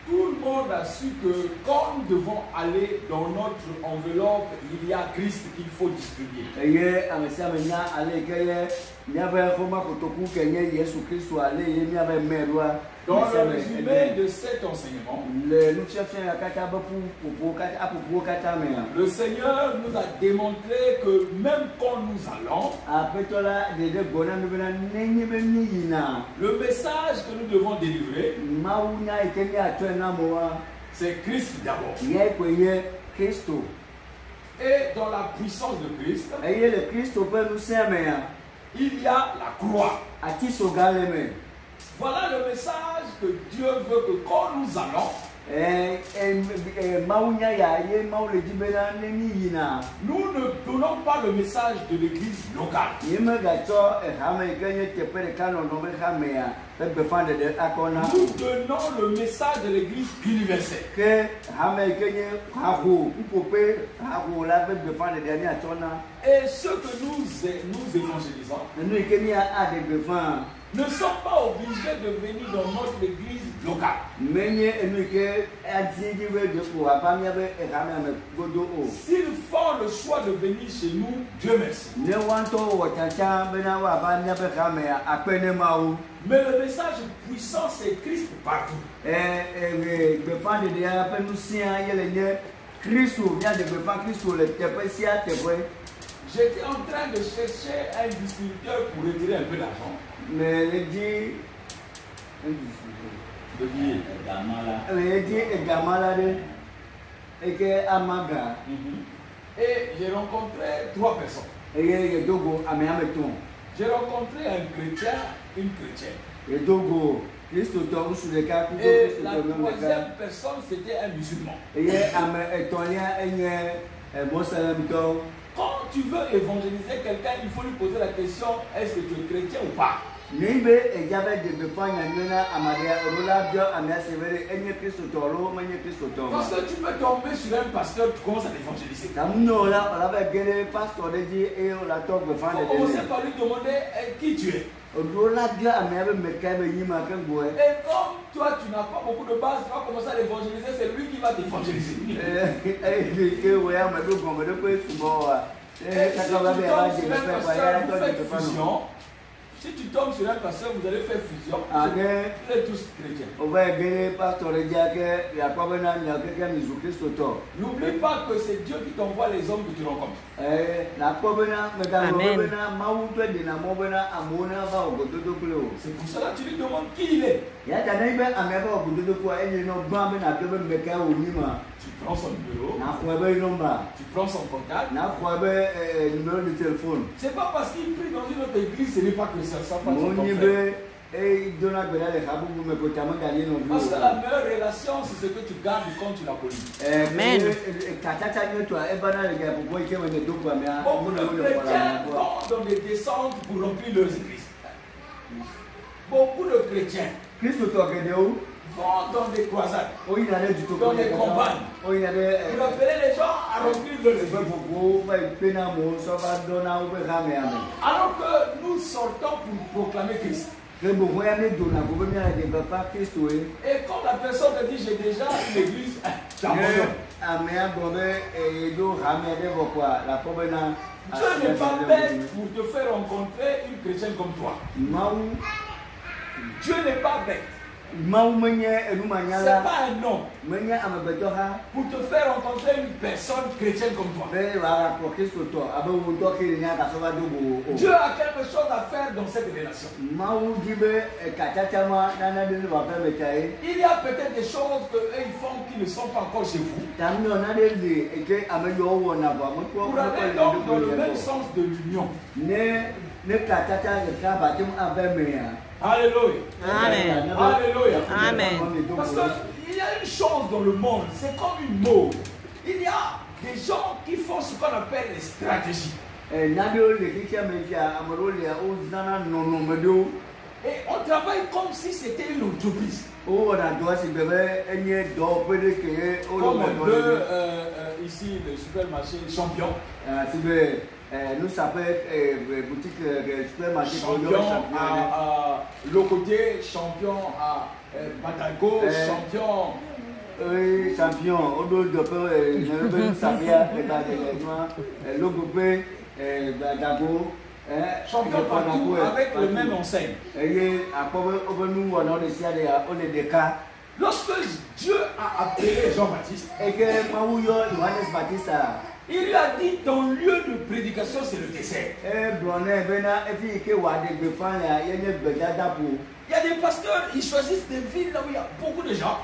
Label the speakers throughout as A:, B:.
A: Tout le monde a su que quand nous devons aller dans notre enveloppe, il y a Christ qu'il faut distribuer. Dans le résumé de cet enseignement, le Seigneur nous a démontré que même quand nous allons, le message que nous devons délivrer, c'est Christ d'abord. Et dans la puissance de Christ, il y a la croix. Voilà le message que Dieu veut que quand nous allons, nous ne donnons pas le message de l'église locale. Nous donnons le message de l'église universelle. Et ce que nous évangélisons ne sont pas obligés de venir dans notre église locale. S'ils font le choix de venir chez nous, Dieu merci. Mais le message puissant, c'est Christ partout. J'étais en train de chercher un distributeur pour retirer un peu d'argent. Mais il dit, et j'ai rencontré 3 personnes. J'ai rencontré un chrétien, une chrétienne. Et la 3e personne, c'était un musulman. Quand tu veux évangéliser quelqu'un, il faut lui poser la question, est-ce que tu es chrétien ou pas? Parce que tu peux tomber sur un pasteur, tu commences à l'évangéliser. Il faut commencer par lui demander qui tu es. Et comme toi tu n'as pas beaucoup de base, tu vas commencer à l'évangéliser, c'est lui qui va t'évangéliser. Si tu tombes sur un pasteur, vous allez faire fusion. Vous êtes tous chrétiens. N'oublie pas que c'est Dieu qui t'envoie les hommes que tu rencontres. C'est pour cela que tu lui demandes qui il est. Tu prends son numéro, tu prends son contact. C'est pas parce qu'il prie dans une autre église, ce n'est pas que ça passe son frère. Parce que la meilleure relation, c'est ce que tu gardes quand tu l'as connu.
B: Amen.
A: Beaucoup de chrétiens vont dans des descentes pour remplir leurs églises. Beaucoup de chrétiens vont dans des croisades, dans des campagnes, pour appeler les gens à remplir leurs églises. Alors que nous sortons pour proclamer Christ. Et quand la personne te dit j'ai déjà une église, tu abandonnes. Dieu n'est pas bête pour te faire rencontrer une chrétienne comme toi. Dieu n'est pas bête. C'est pas un nom pour te faire rencontrer une personne chrétienne comme toi. Dieu a quelque chose à faire dans cette relation. Il y a peut-être des choses qu'ils font qui ne sont pas encore chez vous. Pour aller donc dans le même sens de l'union. Alléluia.
B: Amen.
A: Alléluia.
B: Amen.
A: Parce qu'il y a une chose dans le monde, c'est comme une mode. Il y a des gens qui font ce qu'on appelle les stratégies. Et on travaille comme si c'était une entreprise. Comme ici le supermarché Champion.
B: nous ça peut être boutique supermarché.
A: Champion à Locoté, champion à Batago, champion.
B: Oui, champion. Au dos de peu, je Sabia, Logopé, Batago.
A: Champion partout avec le même enseigne. Lorsque Dieu a appelé Jean-Baptiste, il lui a dit ton lieu de prédication c'est le désert. Il y a des pasteurs, ils choisissent des villes là où il y a beaucoup de gens.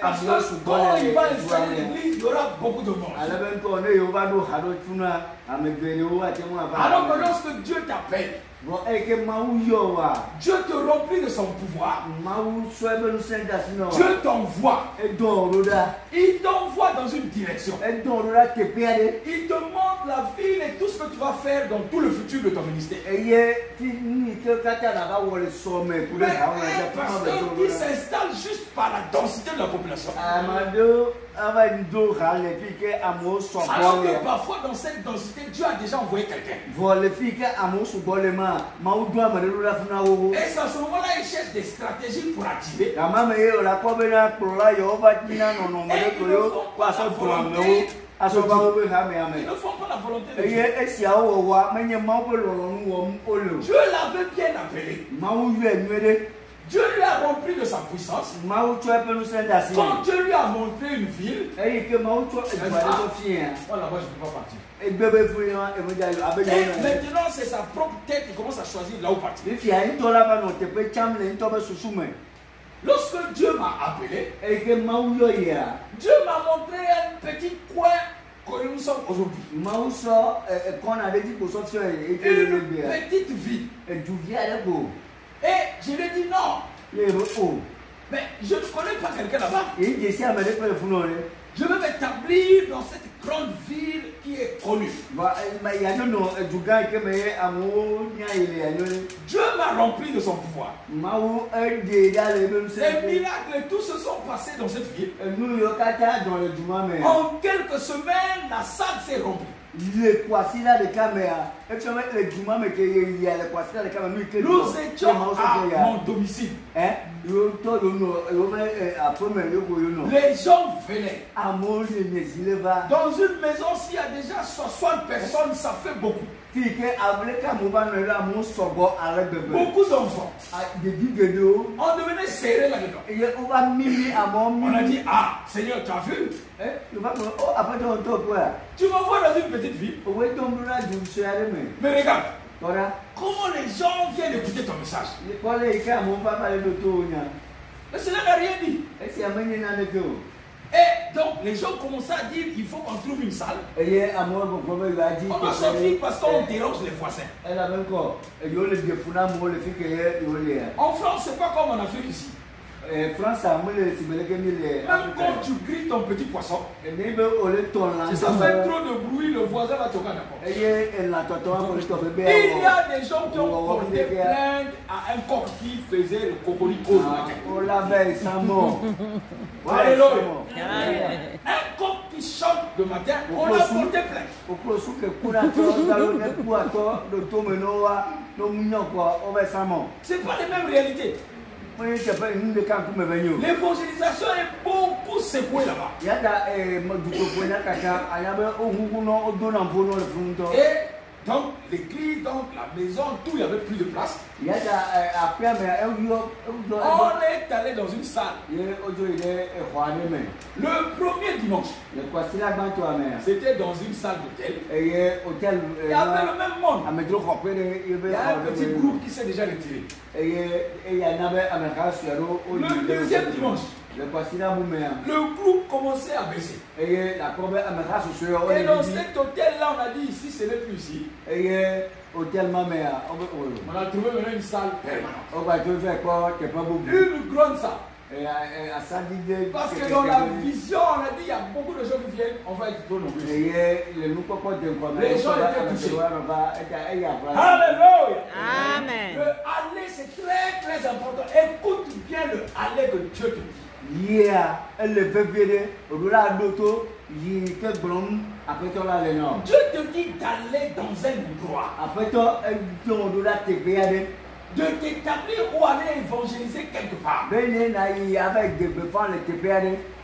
A: Parce que quand il va installer l'église, il y aura beaucoup de monde. Alors que lorsque Dieu t'appelle, Dieu te remplit de son pouvoir. Dieu t'envoie. Il t'envoie dans une direction. Il te montre la ville et tout ce que tu vas faire dans tout le futur de ton ministère. Mais un pasteur qui s'installe juste par la densité de la population. Alors que parfois dans cette densité, Dieu a déjà envoyé quelqu'un. Et c'est à ce moment-là, il cherche des stratégies pour activer. Et ils ne font pas la volonté de Dieu. Dieu l'avait bien appelé. Dieu lui a rempli de sa puissance. Quand Dieu lui a montré une ville, voilà, moi je ne peux pas partir. Et maintenant c'est sa propre tête qui commence à choisir là où partir. Lorsque Dieu m'a appelé, Dieu m'a montré un petit coin que nous sommes aujourd'hui. Une petite ville. Et je lui ai dit non. Mais je ne connais pas quelqu'un là-bas. Je veux m'établir dans cette grande ville qui est connue. Dieu m'a rempli de son pouvoir. Les miracles et tout se sont passés dans cette ville. En quelques semaines, la salle s'est remplie. Nous étions à mon domicile. Les gens venaient. Dans une maison, s'il y a déjà 60 personnes, ça fait beaucoup. Beaucoup d'enfants. On devenait serré là-dedans. On a dit, ah, Seigneur, tu as vu? Tu m'envoies dans une petite ville. Mais regarde. Comment les gens viennent écouter ton message? Le Seigneur n'a rien dit. Et donc les gens commençaient à dire il faut qu'on trouve une salle. On va sortir parce qu'on dérange les voisins. En France, c'est pas comme en Afrique ici. Même quand tu grilles ton petit poisson, si ça fait trop de bruit, le voisin va toquer à la porte. Il y a des gens qui ont porté plainte à un coq qui faisait le cocorico le matin. Alléluia. Un coq qui chante le matin, on a porté plainte. C'est pas les mêmes réalités. L'évangélisation est beaucoup secouée là-bas. Et donc l'église, donc la maison, tout, il n'y avait plus de place. On est allé dans une salle. Le premier dimanche, c'était dans une salle d'hôtel. Il y avait le même monde. Il y a un petit groupe qui s'est déjà retiré. Le deuxième dimanche, le groupe commençait à baisser. Et dans cet hôtel-là, on a dit ici, ce n'est plus ici. On a trouvé maintenant une salle permanente. Une grande salle. Parce que dans la vision, on a dit il y a beaucoup de gens qui viennent, on va être trop nombreux. Les gens étaient touchés. Alléluia.
C: Amen.
A: Le aller, c'est très très important. Écoute bien le aller que Dieu te dit. Dieu te dit d'aller dans un endroit, de t'établir ou aller évangéliser quelque part.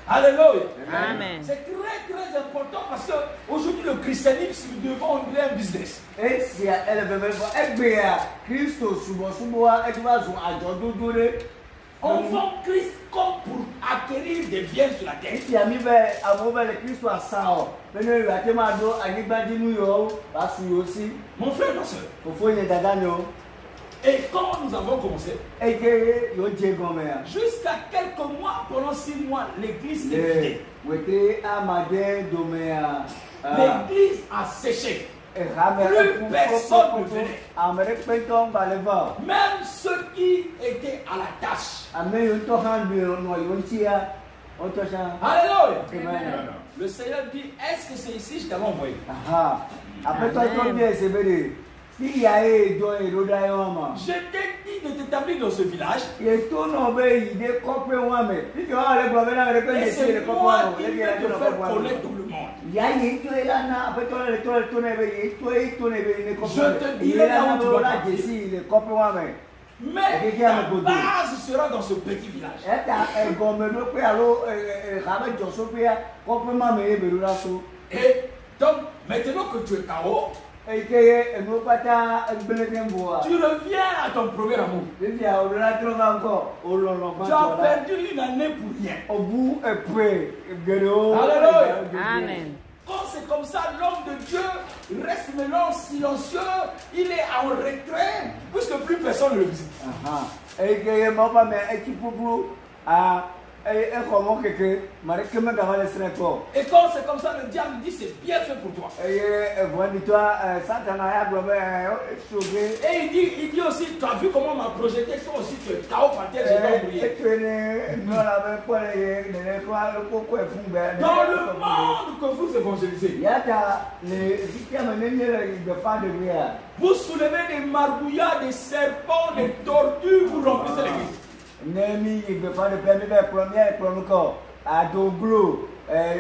A: Alléluia.
C: Amen.
A: C'est très très important parce qu'aujourd'hui le christianisme, nous devons en un business. On vend Christ comme pour acquérir des biens sur la terre. Mon frère, ma soeur. Et quand nous avons commencé, jusqu'à quelques mois, pendant 6 mois, l'église s'est vidée. L'église a séché. Plus personne ne venait. Même ceux qui étaient à la tâche. Alléluia. Le Seigneur dit, est-ce que c'est ici que je t'avais envoyé? Je t'ai dit de t'établir dans ce village. Et c'est moi qui vais te faire connaître dans le monde. Je te dirai là où tu dois partir. Mais ta base sera dans ce petit village. Et donc, maintenant que tu es KO, tu reviens à ton premier amour. Tu as perdu une année pour rien. Alléluia.
C: Amen.
A: Quand c'est comme ça, l'homme de Dieu reste maintenant silencieux, il est en retrait, puisque plus personne ne le visite. Et quand c'est comme ça, le diable dit c'est bien fait pour toi. Et il dit aussi, tu as vu comment on m'a projeté, toi aussi tu es KO par terre, j'ai pas oublié. Dans le monde que vous évangélisez, vous soulevez des marbouillards, des serpents, des tortues, vous remplissez l'église.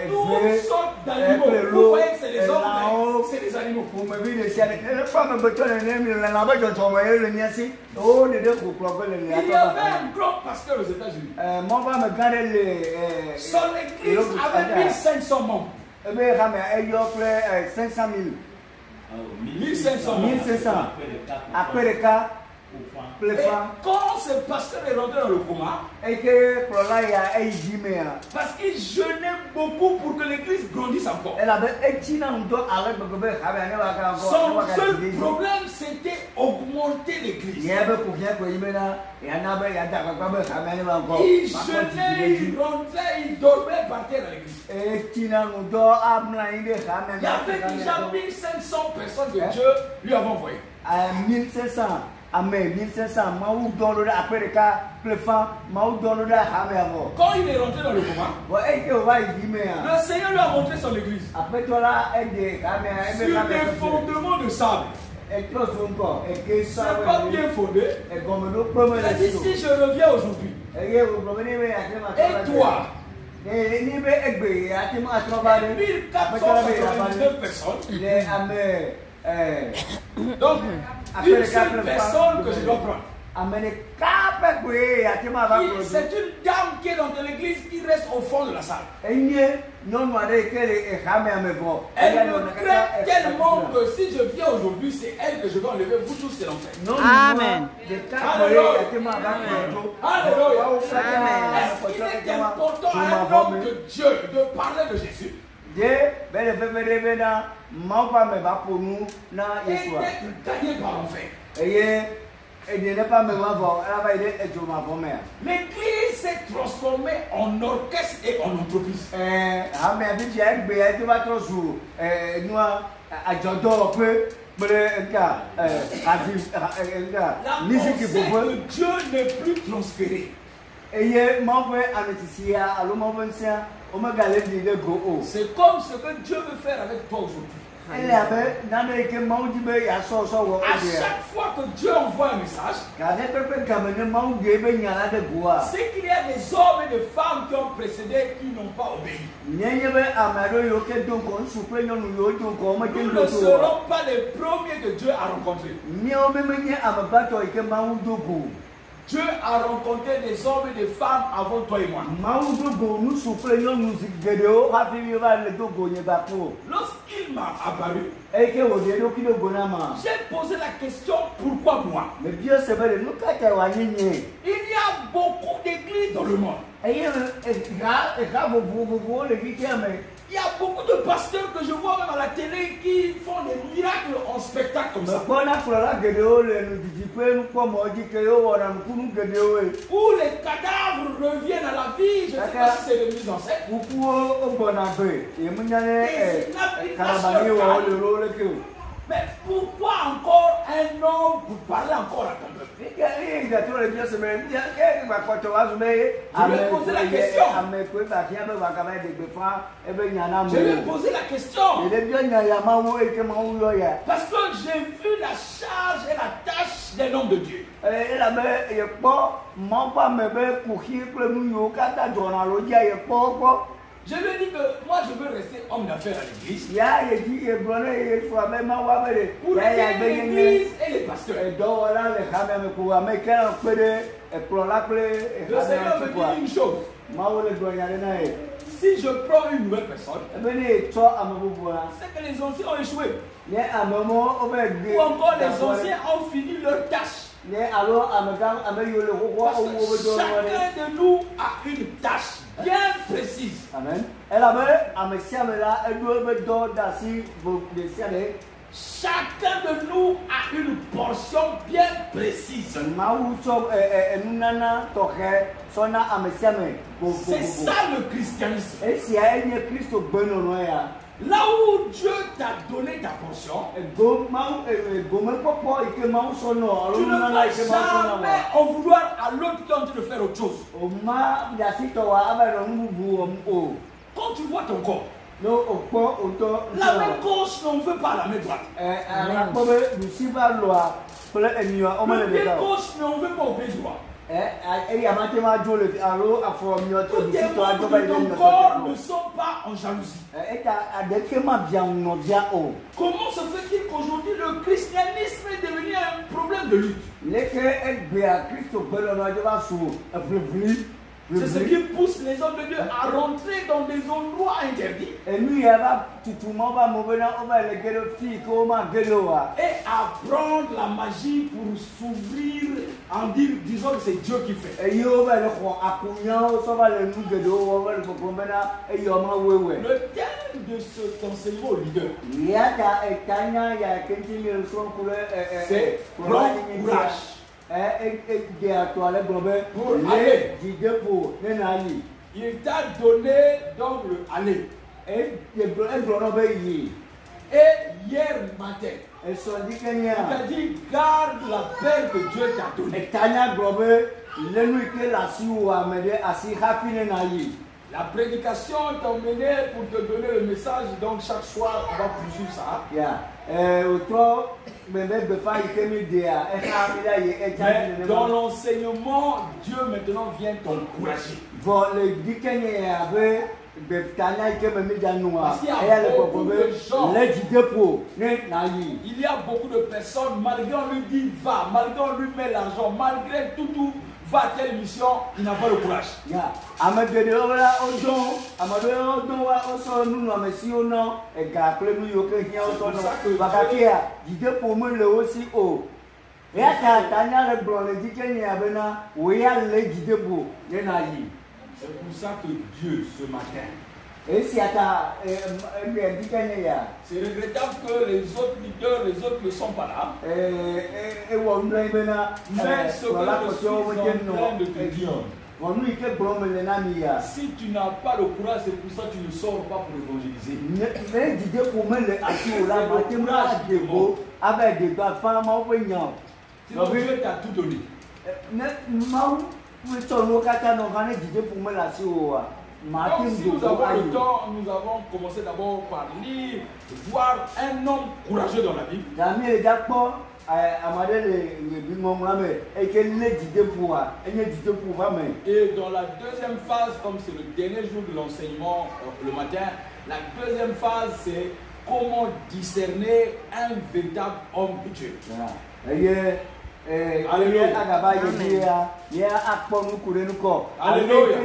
A: Toutes sortes d'animaux. Vous voyez que c'est les hommes, c'est les animaux. Il y avait un grand pasteur aux États-Unis. Son église avait 1500 membres. 1500. Après le cas. Et quand ce pasteur est rentré dans le coma, parce qu'il jeûnait beaucoup pour que l'église grandisse encore. Son seul problème c'était augmenter l'église. Il jeûnait, il rentrait, il dormait par terre à l'église. Il y avait déjà 1500 personnes que Dieu lui avait envoyées. 1500. Amen. 1500. Quand il est rentré dans le coma, le Seigneur lui a montré son église. Sur des fondements de sable. C'est pas bien fondé. Il a dit si je reviens aujourd'hui, et toi, 1499 personnes. Donc, une seule personne que je dois prendre. C'est une dame qui est dans l'église qui reste au fond de la salle. Elle me craint tellement que si je viens aujourd'hui, c'est elle que je dois enlever. Vous tous, c'est l'enfer.
C: Amen.
A: Alléluia. Alléluia. Est-ce qu'il est important à un homme de Dieu de parler de Jésus? Et d'être gagné par l'enfer. L'église s'est transformée en orchestre et en entreprise. La pensée que Dieu n'est plus transféré. C'est comme ce que Dieu veut faire avec toi aujourd'hui. À chaque fois que Dieu envoie un message, c'est qu'il y a des hommes et des femmes qui ont précédé qui n'ont pas obéi. Nous ne serons pas les premiers que Dieu a rencontrés. Dieu a rencontré des hommes et des femmes avant toi et moi. Lorsqu'il m'a apparu, j'ai posé la question pourquoi moi? Il y a beaucoup d'églises dans le monde. Il y a beaucoup de pasteurs que je vois même à la télé qui font des miracles en spectacle comme ça. Où les cadavres reviennent à la vie. Je ne sais pas si c'est de mise en scène. Mais pourquoi encore un homme pour parler encore à ton peuple? Je vais poser la question. Je vais poser la question. Parce que j'ai vu la charge et la tâche d'un homme de Dieu. Je lui ai dit que moi je veux rester homme d'affaires à l'église. Pour aider l'église et les pasteurs. Le Seigneur me dit une chose. Si je prends une nouvelle personne, c'est que les anciens ont échoué. Ou encore les anciens ont fini leur tâche. Parce que chacun de nous a une tâche bien précise. Amen. Chacun de nous a une portion bien précise. C'est ça le christianisme. Là où Dieu t'a donné ta portion, tu ne vas jamais en vouloir à l'autre qui est en train de faire autre chose. Quand tu vois ton corps, la main gauche ne veut pas la main droite. Le pied gauche ne veut pas au pied droit. Tous tes membres de ton corps ne sont pas en jalousie. Comment se fait-il qu'aujourd'hui le christianisme est devenu un problème de lutte? C'est ce qui pousse les hommes de Dieu à rentrer dans des endroits interdits. Et à prendre la magie pour s'ouvrir en disant que c'est Dieu qui fait. Le thème de cet enseignement au leader, c'est prendre courage. Pour aller. Il t'a donné donc le aller. Et hier matin, il t'a dit garde la paix que Dieu t'a donnée. La prédication t'a emmené pour te donner le message, donc chaque soir on va poursuivre ça. Mais dans l'enseignement, Dieu maintenant vient t'encourager. Parce qu'il y a beaucoup de personnes, malgré on lui dit va, malgré on lui met l'argent, malgré tout va à telle mission, il n'a pas le courage. C'est pour ça que Dieu, ce matin, c'est regrettable que les autres leaders, les autres ne sont pas là. Mais ce que je suis en train de te dire, si tu n'as pas le courage, c'est pour ça que tu ne sors pas pour évangéliser. Sinon Dieu t'a tout donné. Donc, si nous avons le temps, nous avons commencé d'abord par lire, voir un homme courageux dans la Bible. Et dans la deuxième phase, comme c'est le dernier jour de l'enseignement le matin, la deuxième phase c'est comment discerner un véritable homme de Dieu. Alléluia.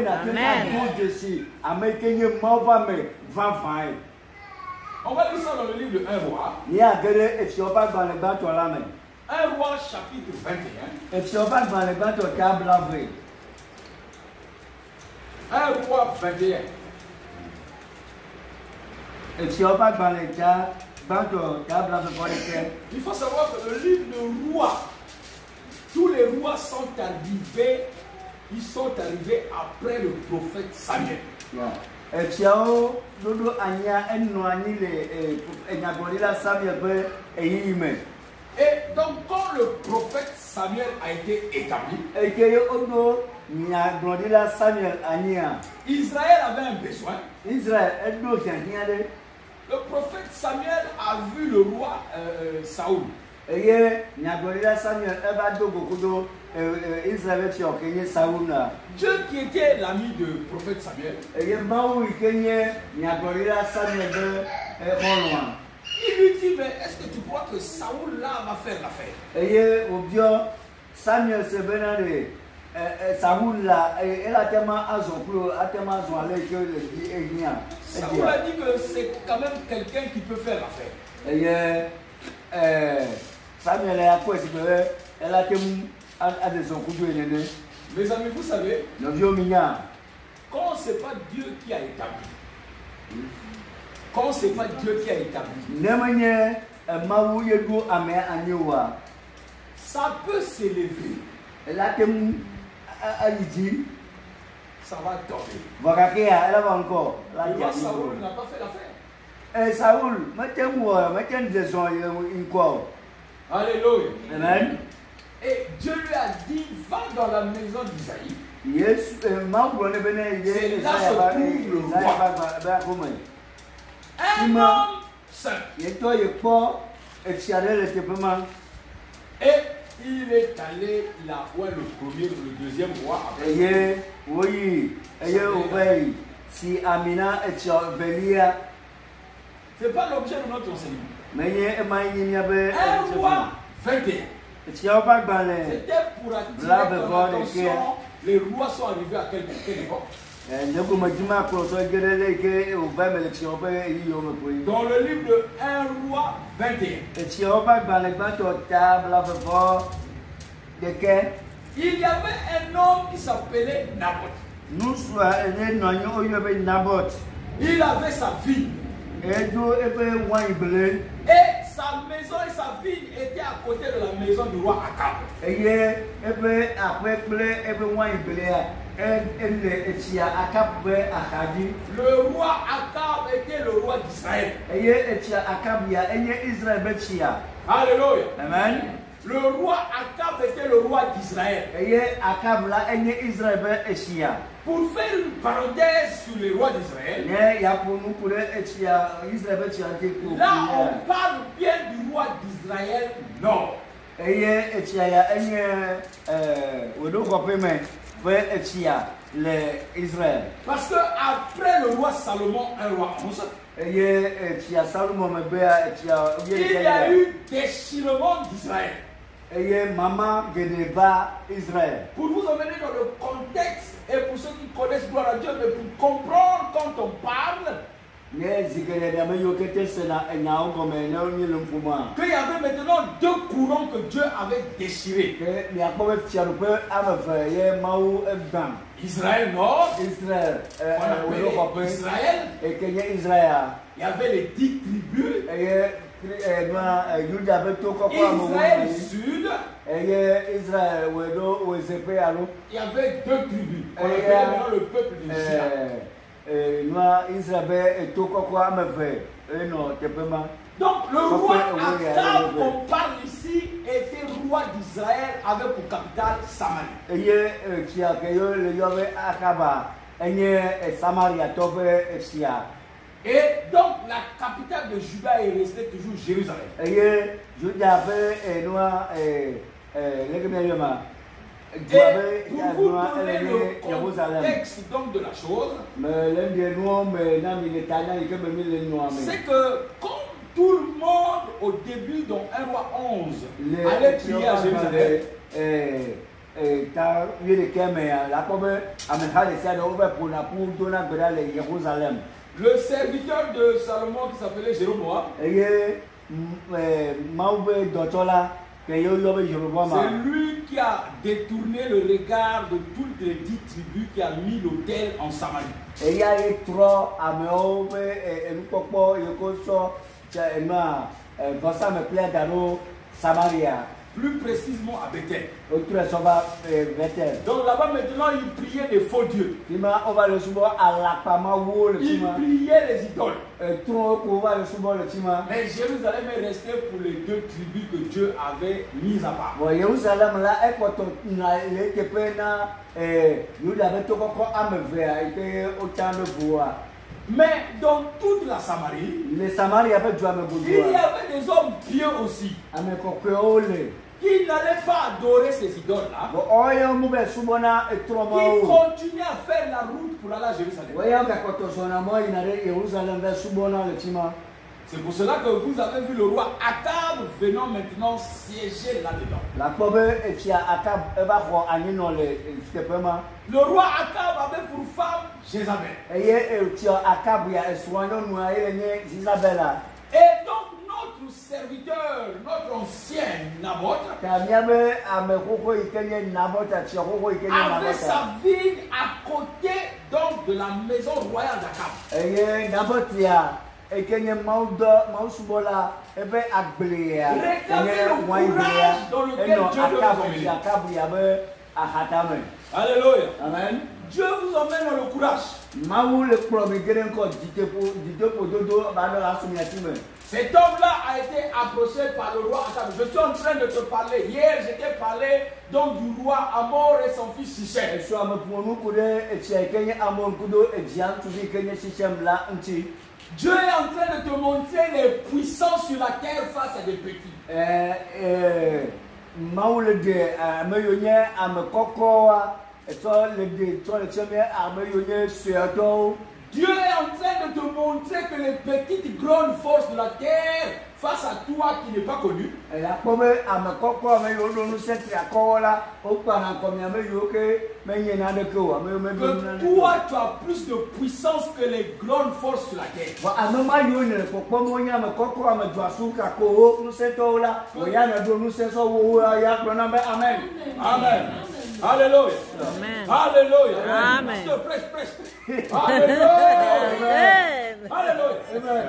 A: On va lire ça dans le livre de 1 roi. 1 roi chapitre 21. 1 roi 21. Il faut savoir que le livre de roi, tous les rois sont arrivés, ils sont arrivés après le prophète Samuel. Et donc quand le prophète Samuel a été établi, Israël avait un besoin. Le prophète Samuel a vu le roi Saoul. Dieu qui était l'ami du prophète Samuel, il lui dit, mais est-ce que tu crois que Saoul là va faire l'affaire?
B: Samuel se benade Saoul là, elle a tellement
A: Saoul a dit que c'est quand même quelqu'un qui peut faire l'affaire.
B: Samuel a quoi, elle a tellement
A: Mes amis, vous savez, quand ce n'est pas Dieu qui a établi, quand ce n'est pas Dieu qui a établi, ça peut s'élever. Ça va tomber. Le roi Saoul n'a pas fait l'affaire.
B: Saoul,
A: Alléluia.
B: Amen.
A: Et Dieu lui a dit, va dans la maison d'Isaïe.
B: C'est
A: là se trouve le roi. Un homme seul. Et il est allé là où est le premier ou le deuxième roi. Ce n'est pas l'objet de notre enseignement. Un roi 21. C'était pour attirer ton attention. Les rois sont arrivés à quelle époque? Dans le livre de 1 roi 21. Il y avait un homme qui s'appelait Naboth. Il avait sa fille. Et sa maison et sa ville étaient à côté de la maison du roi Akab. Le roi Akab était le roi d'Israël. Alléluia.
B: Amen.
A: Le roi Akab était le roi d'Israël. Pour faire une parenthèse sur les rois d'Israël, là on parle bien du roi d'Israël nord. Parce que après le roi Salomon, un roi 11, il y a eu déchirement d'Israël. Pour vous emmener dans le contexte et pour ceux qui connaissent gloire à Dieu, mais pour comprendre quand on parle, qu'il y avait maintenant deux courants que Dieu avait déchirés. Israël nord, Israël, il y avait les 10 tribus. Israël sud, il y avait deux tribus. On appelait maintenant le peuple de Donc le roi Akab qu'on parle ici était roi d'Israël avec pour capitale Samarie. Et donc la capitale de Juda est restée toujours Jérusalem. Et pour vous donner le contexte donc de la chose, c'est que comme tout le monde au début dans 1 roi 11 allait prier à Jérusalem, le serviteur de Salomon qui s'appelait Jéroboam, c'est lui qui a détourné le regard de toutes les 10 tribus qui a mis l'autel en Samarie. Plus précisément à Bethel. Donc là-bas maintenant ils priaient des faux dieux. Ils priaient les idoles. Mais Jérusalem est resté pour les 2 tribus que Dieu avait mises à part. Mais dans toute la Samarie, il y avait des hommes pieux aussi qui n'allaient pas adorer ces idoles-là, qui continuaient à faire la route pour aller à Jérusalem. C'est pour cela que vous avez vu le roi Akab venant maintenant siéger là-dedans. Le roi Akab avait pour femme Jézabel. Et donc notre serviteur, notre ancien Naboth, avait sa vigne à côté donc de la maison royale d'Akab. Regardez le courage dans lequel Dieu veut vous emmener. Alléluia. Amen. Dieu vous emmène dans le courage. Cet homme-là a été approché par le roi Akab. Je suis en train de te parler. Hier, je t'ai parlé donc du roi Amor et son fils Sichem. Dieu est en train de te montrer les puissances sur la terre face à des petits. Dieu est en train de te montrer que les petites grandes forces de la terre face à toi qui n'est pas connu, que toi tu as plus de puissance que les grandes forces sur la terre. Amen. Amen. Alléluia. Amen. Alléluia. Amen. Prêche. Alléluia. Alléluia. Amen.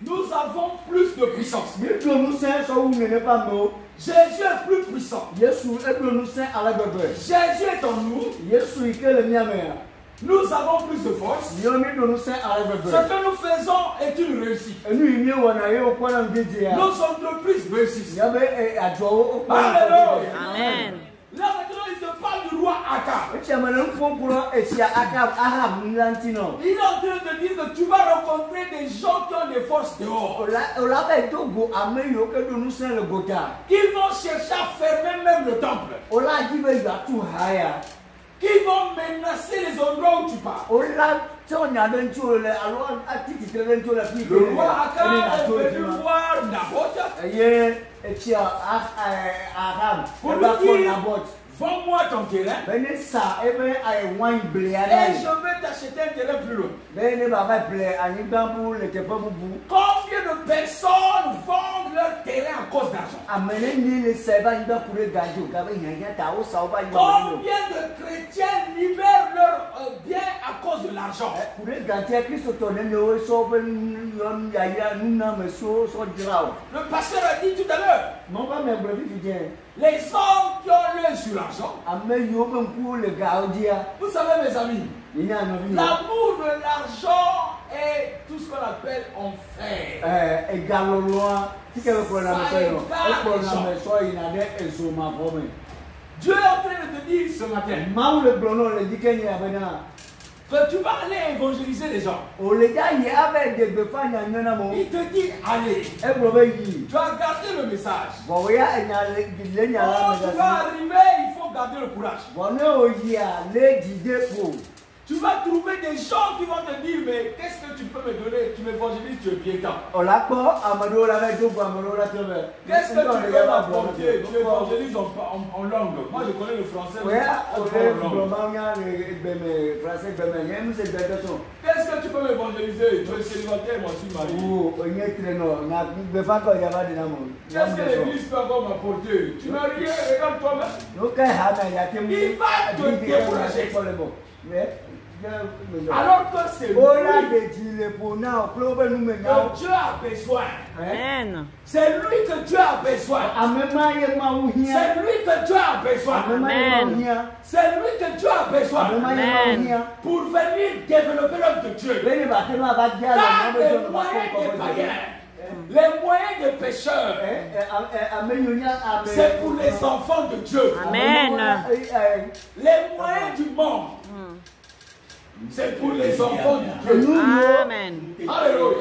A: Nous avons plus de puissance. Jésus est plus puissant. Jésus est en nous. Nous avons plus de force. Ce que nous faisons est une réussite. Nos entreprises réussissent. Alléluia. Amen. Là maintenant, il te parle du roi Akab. Il est en train de dire que tu vas rencontrer des gens qui ont des forces dehors. Qui vont chercher à fermer même le temple. Qui vont menacer les endroits où tu pars. Le roi Akab est venu voir Naboth pour lui dire, vends-moi ton terrain et je vais t'acheter un terrain plus loin. Combien de personnes vendent leur terrain à cause d'argent? Combien de chrétiens libèrent leurs biens à cause de l'argent? Le pasteur a dit tout à l'heure, les hommes qui ont l'œil sur l'argent, vous savez mes amis, l'amour de l'argent est tout ce qu'on appelle enfer. Dieu est en train de te dire ce matin,
C: que tu vas aller évangéliser les gens. Il te dit, allez. Tu vas garder le message. Quand tu vas arriver, il faut garder le courage. Tu vas trouver des gens qui vont te dire, mais qu'est-ce que tu peux me donner? Tu m'évangélises, tu es bien temps. Qu'est-ce que tu peux m'apporter? Tu évangélises en langue. Moi, je connais le français. Qu'est-ce que tu peux m'évangéliser? Tu es célibataire, moi je suis marié. Qu'est-ce que l'église peut encore m'apporter? Tu m'as rien, regarde toi-même. Il va te décourager. Alors que c'est lui que Dieu a besoin.
D: Amen.
C: C'est lui que Dieu a besoin. C'est lui que Dieu a besoin.
D: Amen.
C: C'est lui que Dieu a besoin.
D: Amen.
C: Pour venir développer l'œuvre de Dieu. Car les moyens des païens, les moyens des pécheurs, c'est pour les enfants de Dieu.
D: Amen.
C: Les moyens du monde, c'est pour les enfants de Dieu.
D: Amen.
C: Alléluia.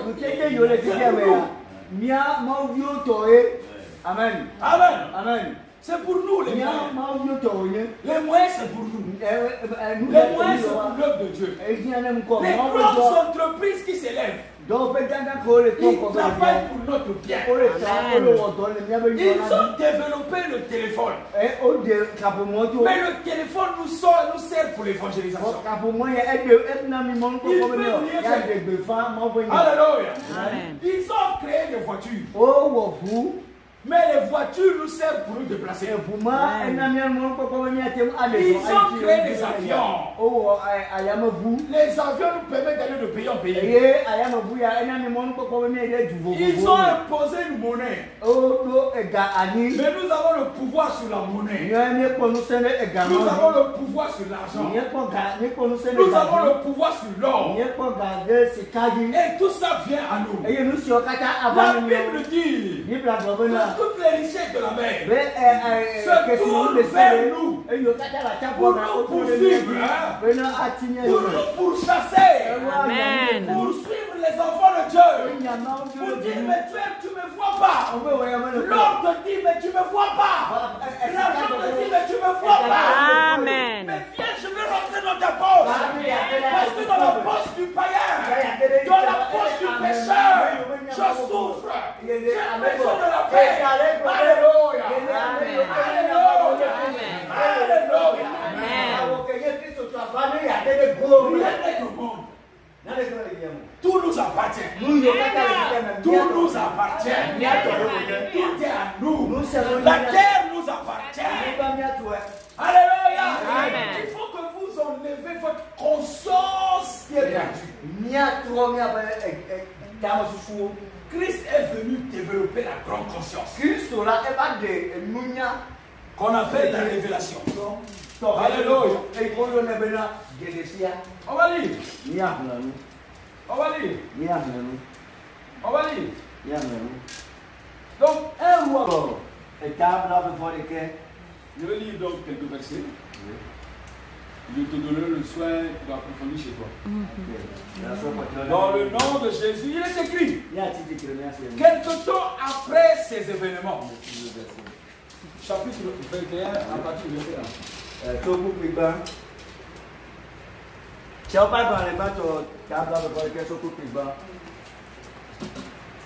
B: Amen.
C: Amen.
B: Amen.
C: C'est pour nous les moyens. Les moyens c'est pour nous. Les moyens c'est pour l'œuvre de Dieu. Les grandes entreprises qui s'élèvent, ils travaillent pour notre bien. Ils ont développé le téléphone. Mais le téléphone nous sert pour l'évangélisation. Alléluia. Ils ont créé des voitures. Mais les voitures nous servent pour nous déplacer. Ils ont créé des avions. Les avions nous permettent d'aller de pays en pays. Ils ont imposé une monnaie. Mais nous avons le pouvoir sur la monnaie. Nous avons le pouvoir sur l'argent. Nous avons le pouvoir sur l'or. Et tout ça vient à nous. La Bible dit toutes les richesses de la mer se tournent vers nous pour nous poursuivre, pour nous pourchasser, pour suivre les enfants de Dieu, pour dire mais tu me vois pas, l'or te dit mais tu me vois pas, l'argent te dit mais tu me vois pas.
D: Amen.
C: Mais viens, je vais rentrer dans ta poche, parce que dans la poche du païen, dans la poche du pécheur, je souffre, j'ai besoin de la paix. Alléluia. Alléluia. Alléluia. Tout nous appartient. Tout nous appartient. Tout est à nous. La terre nous appartient. Alléluia. Il faut que vous enlevez votre conscience qui est perdue. Christ est venu développer la grande conscience qu'on appelle la révélation. Alléluia. On va lire. On va lire. On va lire. Donc, un roi. Je vais lire donc quelques versets. Je te donnerai le soin d'approfondir chez toi. Dans le nom de Jésus, il est écrit. Quelque temps après ces événements, chapitre 21, à partir du verset 1.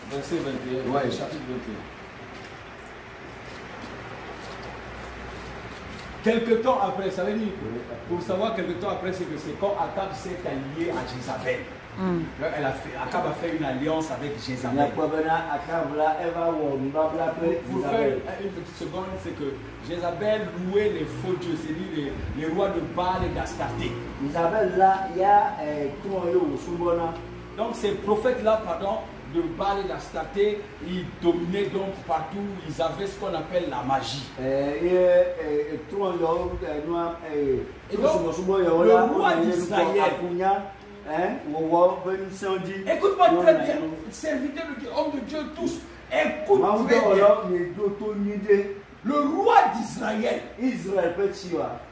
C: Verset 21. Ouais, chapitre 21. Quelque temps après, ça veut dire, pour savoir quelque temps après, c'est que c'est quand Akab s'est allié à Jézabel. Akab a fait une alliance avec Jézabel. Pour faire une petite seconde, c'est que Jézabel louait les faux dieux, c'est-à-dire les rois de Baal et d'Astarté. Donc ces prophètes-là, pardon, de Baal et d'Astarté, ils dominaient donc partout, ils avaient ce qu'on appelle la magie. Et donc, le roi d'Israël, écoute-moi très bien, serviteurs de Dieu, hommes de Dieu, tous, écoute très bien. Le roi d'Israël,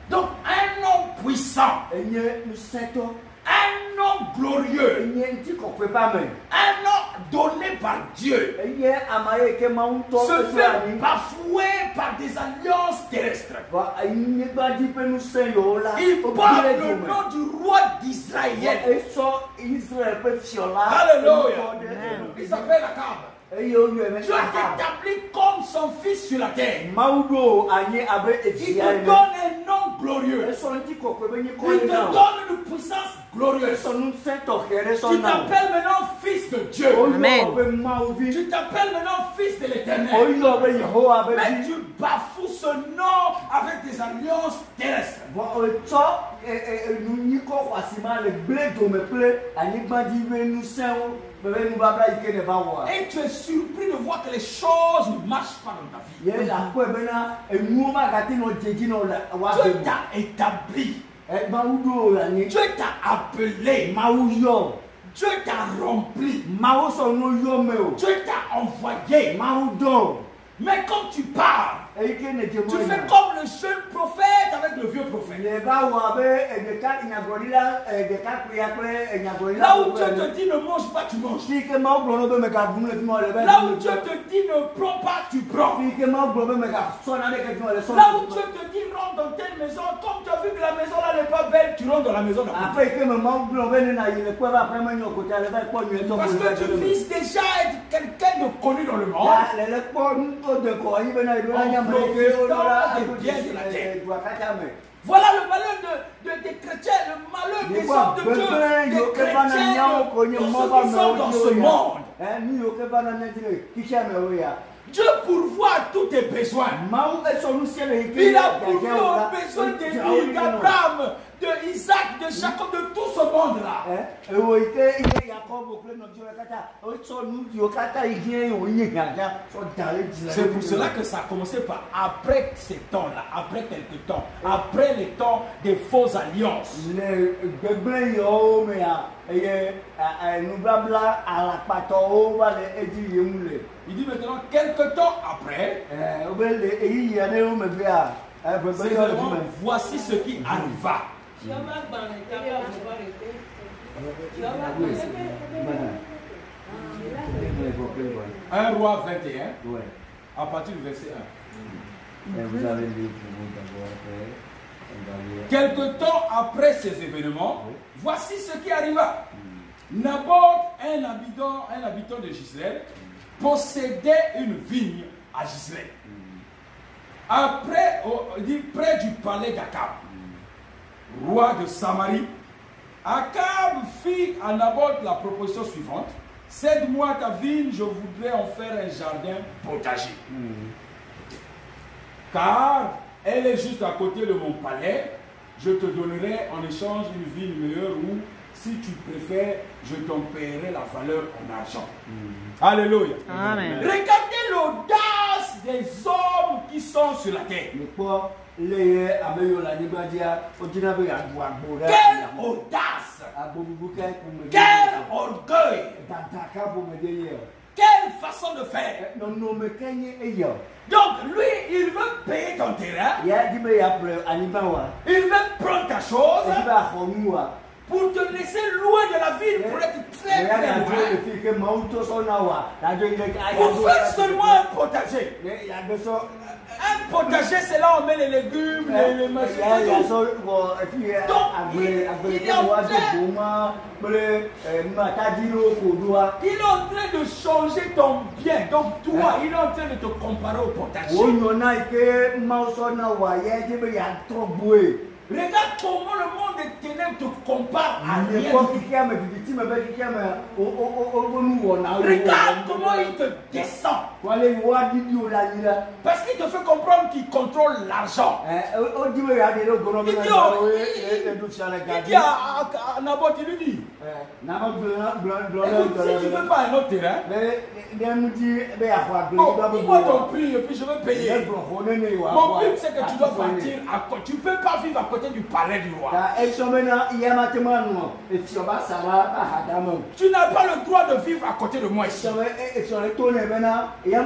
C: donc un homme puissant, un nom glorieux. Un nom donné par Dieu. Se fait bafouer par des alliances terrestres. Il porte le nom du roi d'Israël. Alléluia. Il s'appelle Akab. Dieu t'établit comme son fils sur la terre. Il te donne un nom glorieux. Il te donne une puissance glorieuse. Tu t'appelles maintenant fils de Dieu.
D: Amen.
C: Tu t'appelles maintenant fils de l'Éternel. Mais tu bafoues ce nom avec des alliances terrestres. Et tu es surpris de voir que les choses ne marchent pas dans ta vie. Dieu t'a établi. Dieu t'a appelé. Dieu t'a rempli. Dieu t'a envoyé. Mais quand tu pars, tu fais comme le jeune prophète avec le vieux prophète. Là où Dieu te dit ne mange pas, tu manges. Là où Dieu te dit ne prends pas, tu prends. Là où Dieu te dit rentre dans telle maison, comme tu as vu que la maison là n'est pas belle, tu rentres dans la maison d'à côté. Parce que tu vises déjà être quelqu'un de connu dans le monde. Voilà le malheur des chrétiens, le malheur des hommes de Dieu, des chrétiens, de ceux qui sont dans ce monde. Dieu pourvoit à tous tes besoins. Il a pourvu aux besoins d'Élie, d'Abraham, de Isaac, de Jacob, de tout ce monde-là. C'est pour cela que ça a commencé par après ces temps-là, après quelques temps, après les temps des fausses alliances. Il dit maintenant, quelques temps après, voici ce qui arriva. 1 Roi 21, à partir du verset 1. Quelque temps après ces événements, voici ce qui arriva. Naboth, un habitant de Gisèle, possédait une vigne à Gisèle. Après, près du palais d'Akab, roi de Samarie, Akab fit à Naboth la proposition suivante: cède-moi ta vigne, je voudrais en faire un jardin potager. Car elle est juste à côté de mon palais, je te donnerai en échange une vigne meilleure où, si tu préfères, je t'en paierai la valeur en argent. Alléluia.
D: Amen.
C: Regardez l'audace des hommes qui sont sur la terre. Quelle audace! Quel orgueil! Quelle façon de faire! Donc lui, il veut payer ton terrain. Il veut prendre ta chose pour te laisser loin de la ville, pour être très très loin. Pour faire seulement un potager. Un potager, c'est là où on met les légumes, les machines. Donc, il est en train de changer ton bien. Donc, toi, il est en train de te comparer au potager. Regarde comment le monde des ténèbres te compare à rien. Regarde comment il te descend. Parce qu'il te fait comprendre qu'il contrôle l'argent. Il dit à Naboth, il lui dit, écoute, si tu ne veux pas un autre terrain, dis-moi ton prix et puis je vais payer. Mon but, c'est que tu dois partir à côté. Tu ne peux pas vivre à côté du palais du roi. Tu n'as pas le droit de vivre à côté de moi ici. Alléluia.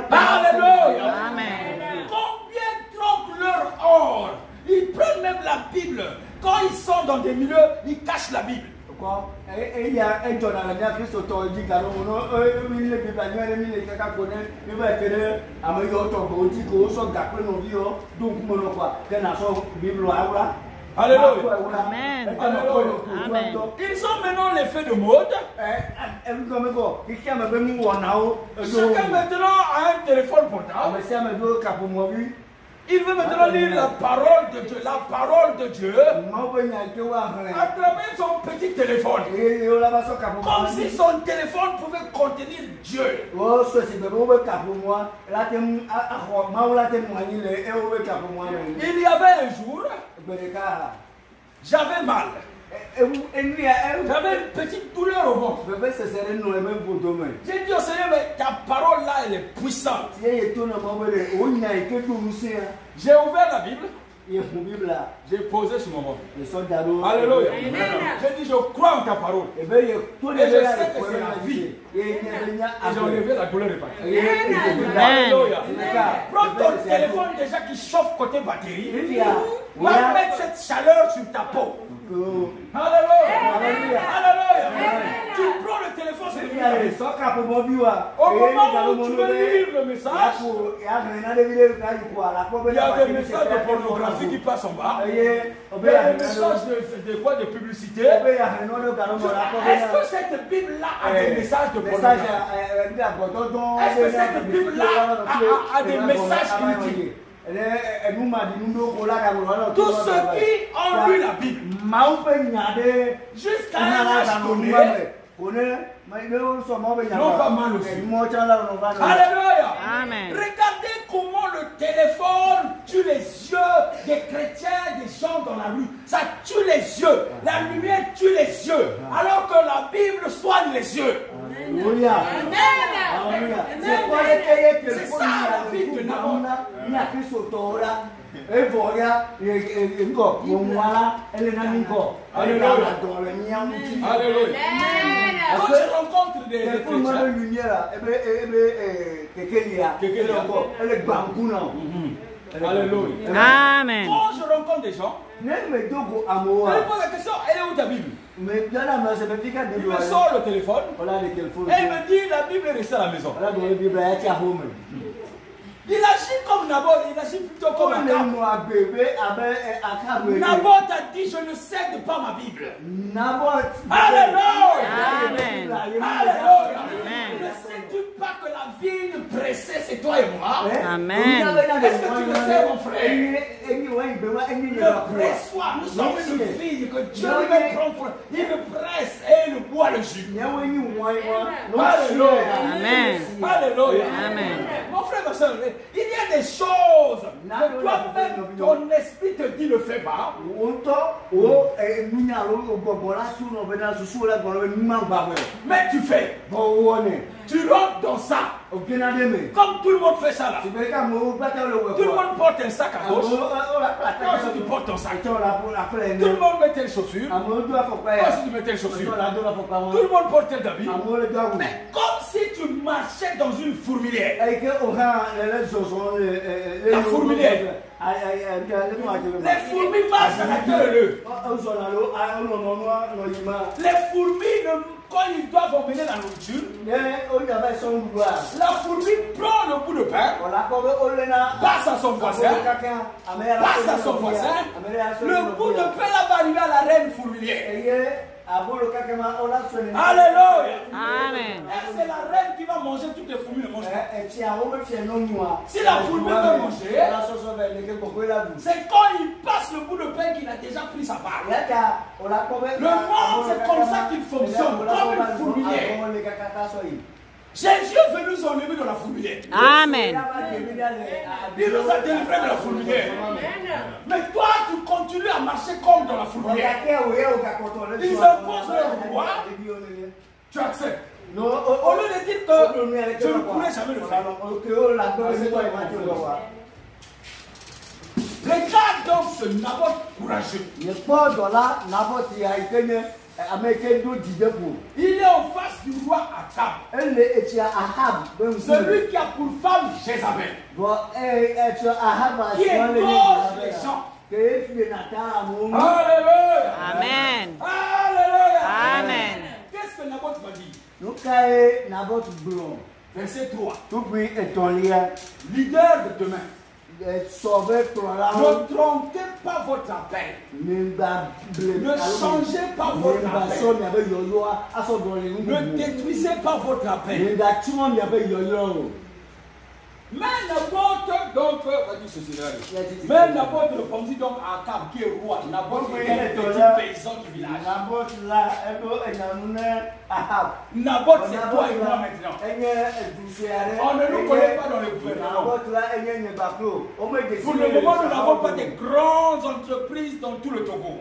D: Amen.
C: Combien troquent leur or? Ils prennent même la Bible. Quand ils sont dans des milieux, ils cachent la Bible.
B: il y a un jour dans la vie Christ auto dit car on il le Bible il est quelqu'un connaît il va être à meilleur auto dit qu'on soit d'après nos vies donc mon quoi que la Bible là.
C: Alléluia.
D: Amen.
C: Amen. Ils ont maintenant l'effet de mode. Chacun maintenant a un téléphone portable. Il veut maintenant lire la parole de Dieu. La parole de Dieu. À travers son petit téléphone. Comme si son téléphone pouvait contenir Dieu. Il y avait un jour. J'avais mal. J'avais une petite douleur au ventre. J'ai dit au Seigneur, mais ta parole là, elle est puissante. J'ai ouvert la Bible. J'ai posé sur mon ventre. Alléluia. J'ai dit, je crois en ta parole. Et je sais que c'est la vie. Et j'ai enlevé la douleur de partout. Alléluia. Prends ton téléphone déjà qui chauffe côté batterie. Va mettre cette chaleur sur ta peau. Alléluia. Alléluia. Tu prends le téléphone, c'est fini. Au moment où tu veux lire le message, il y a des messages de pornographie qui passent en bas. Il y a des messages de quoi, de publicité. Est-ce que cette Bible-là a des messages de pornographie? Est-ce que cette Bible-là a des messages inutiles? Tous ceux qui ont lu la Bible jusqu'à un âge donné n'ont pas mal aussi. Alléluia.
D: Amen.
C: Regardez comment le téléphone tue les yeux des chrétiens, des gens dans la rue. Ça tue les yeux. La lumière tue les yeux. Alors que la Bible soigne les yeux.
B: Alléluia.
C: C'est ça la vie de Naboth. Alléluia. Quand tu rencontres des chrétiens, alléluia.
D: Amen.
C: Quand je rencontre des gens, je me pose la question, elle est où ta Bible? Il me sort le téléphone et il me dit la Bible est restée à la maison. Il agit comme Naboth, il agit plutôt comme Akab. Naboth a dit, je ne cède pas ma Bible. Alléluia.
D: Amen.
C: Alléluia.
D: Amen.
C: Ne sais-tu pas que la vigne pressée, c'est toi et moi?
D: Amen.
C: Est-ce que tu le sais, mon frère? Le presse-toi, nous sommes une vigne que Dieu lui prend. Il me presse et il boit le jus. Alléluia.
D: Amen.
C: Alléluia.
D: Amen.
C: Mon frère, ma soeur, il y a des choses que toi-même, ton esprit te dit ne fais pas. Mais tu fais. Tu rentres dans ça. Comme tout le monde fait ça là. Tout le monde porte un sac à gauche. Toi aussi tu portes ton sac. Tout le monde met telle chaussure. Toi aussi tu mets telle chaussure. Tout le monde porte tel habit. Mais comme si tu marchais dans une fourmilière. La fourmilière. Les fourmis marchent à la queue leu. Les fourmis, quand ils doivent emmener la nourriture, la fourmi prend le bout de pain, passe à son voisin, passe à son voisin. Le bout de pain là va arriver à la reine fourmilière. Alléluia.
D: Amen.
C: C'est la reine qui va manger toutes les fourmis ne mangent pas. Si la fourmi veut manger, c'est quand il passe le bout de pain qu'il a déjà pris sa part. Le monde, c'est comme ça qu'il fonctionne, comme une fourmilière. Jésus est venu s'enlever dans la fourmilière.
D: Amen.
C: Il nous a délivrés de la fourmilière. Mais toi, tu continues à marcher comme dans la fourmilière. Ils imposent leur roi. Tu acceptes. Au lieu de dire que je ne pourrais jamais le faire. Regarde donc ce Naboth courageux. Il est en face du roi Akab. Celui qui a pour femme Jézabel. Qui égorge les gens. Alléluia.
D: Amen.
C: Alléluia. que Naboth va dire? Verset 3. Leader de demain. Ne trompez pas votre appel. Ne changez pas votre appel. Ne détruisez pas votre appel. Mais Naboth, donc, vas-y, ceci là. Mais Naboth répondit donc à Akab, qui est roi. Naboth est un petit paysan du village. Naboth, c'est toi et moi maintenant. On ne nous connaît pas dans le gouvernement. Pour le moment, nous n'avons pas de grandes entreprises dans tout le Togo.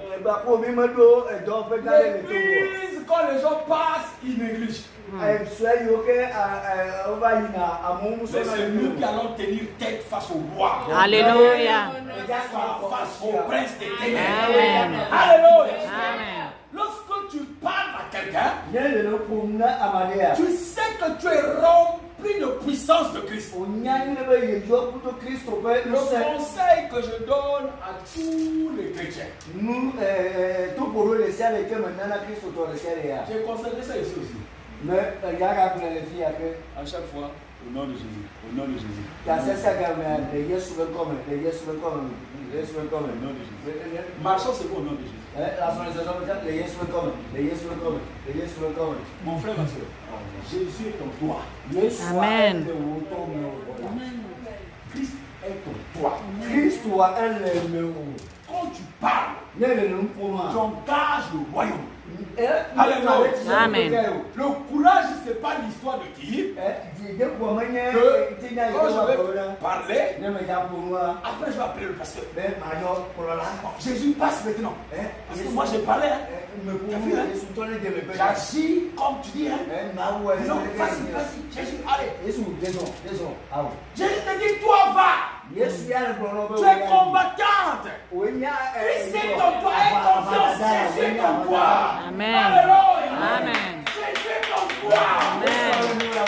C: L'église, quand les gens passent, ils négligent. Mais c'est nous qui allons tenir tête face au roi.
D: Alléluia.
C: Face au prince des ténèbres. Alléluia. Lorsque tu parles à quelqu'un, tu sais que tu es rempli de puissance de Christ. Le conseil que je donne à tous les chrétiens. J'ai constaté ça ici aussi. Mais à chaque fois, au nom de Jésus, au nom de Jésus. Marchons c'est bon au nom de Jésus. Mon frère, ma soeur, Jésus est ton toit.
D: Amen.
C: Christ est ton toit. Quand tu parles, tu engages le royaume.
D: Amen.
C: Le courage, ce n'est pas l'histoire de dire que quand je vais parler, après je vais appeler le pasteur. Jésus passe maintenant. Parce que moi j'ai parlé. J'agis comme tu dis. Non, vas-y, Jésus, allez. Jésus te dit, toi va. Tu es combattante. Christ est ton toi et confiance. Jésus est ton toi.
D: Amen.
C: Alléluia.
D: Amen.
C: Jésus est ton toi.
D: Amen.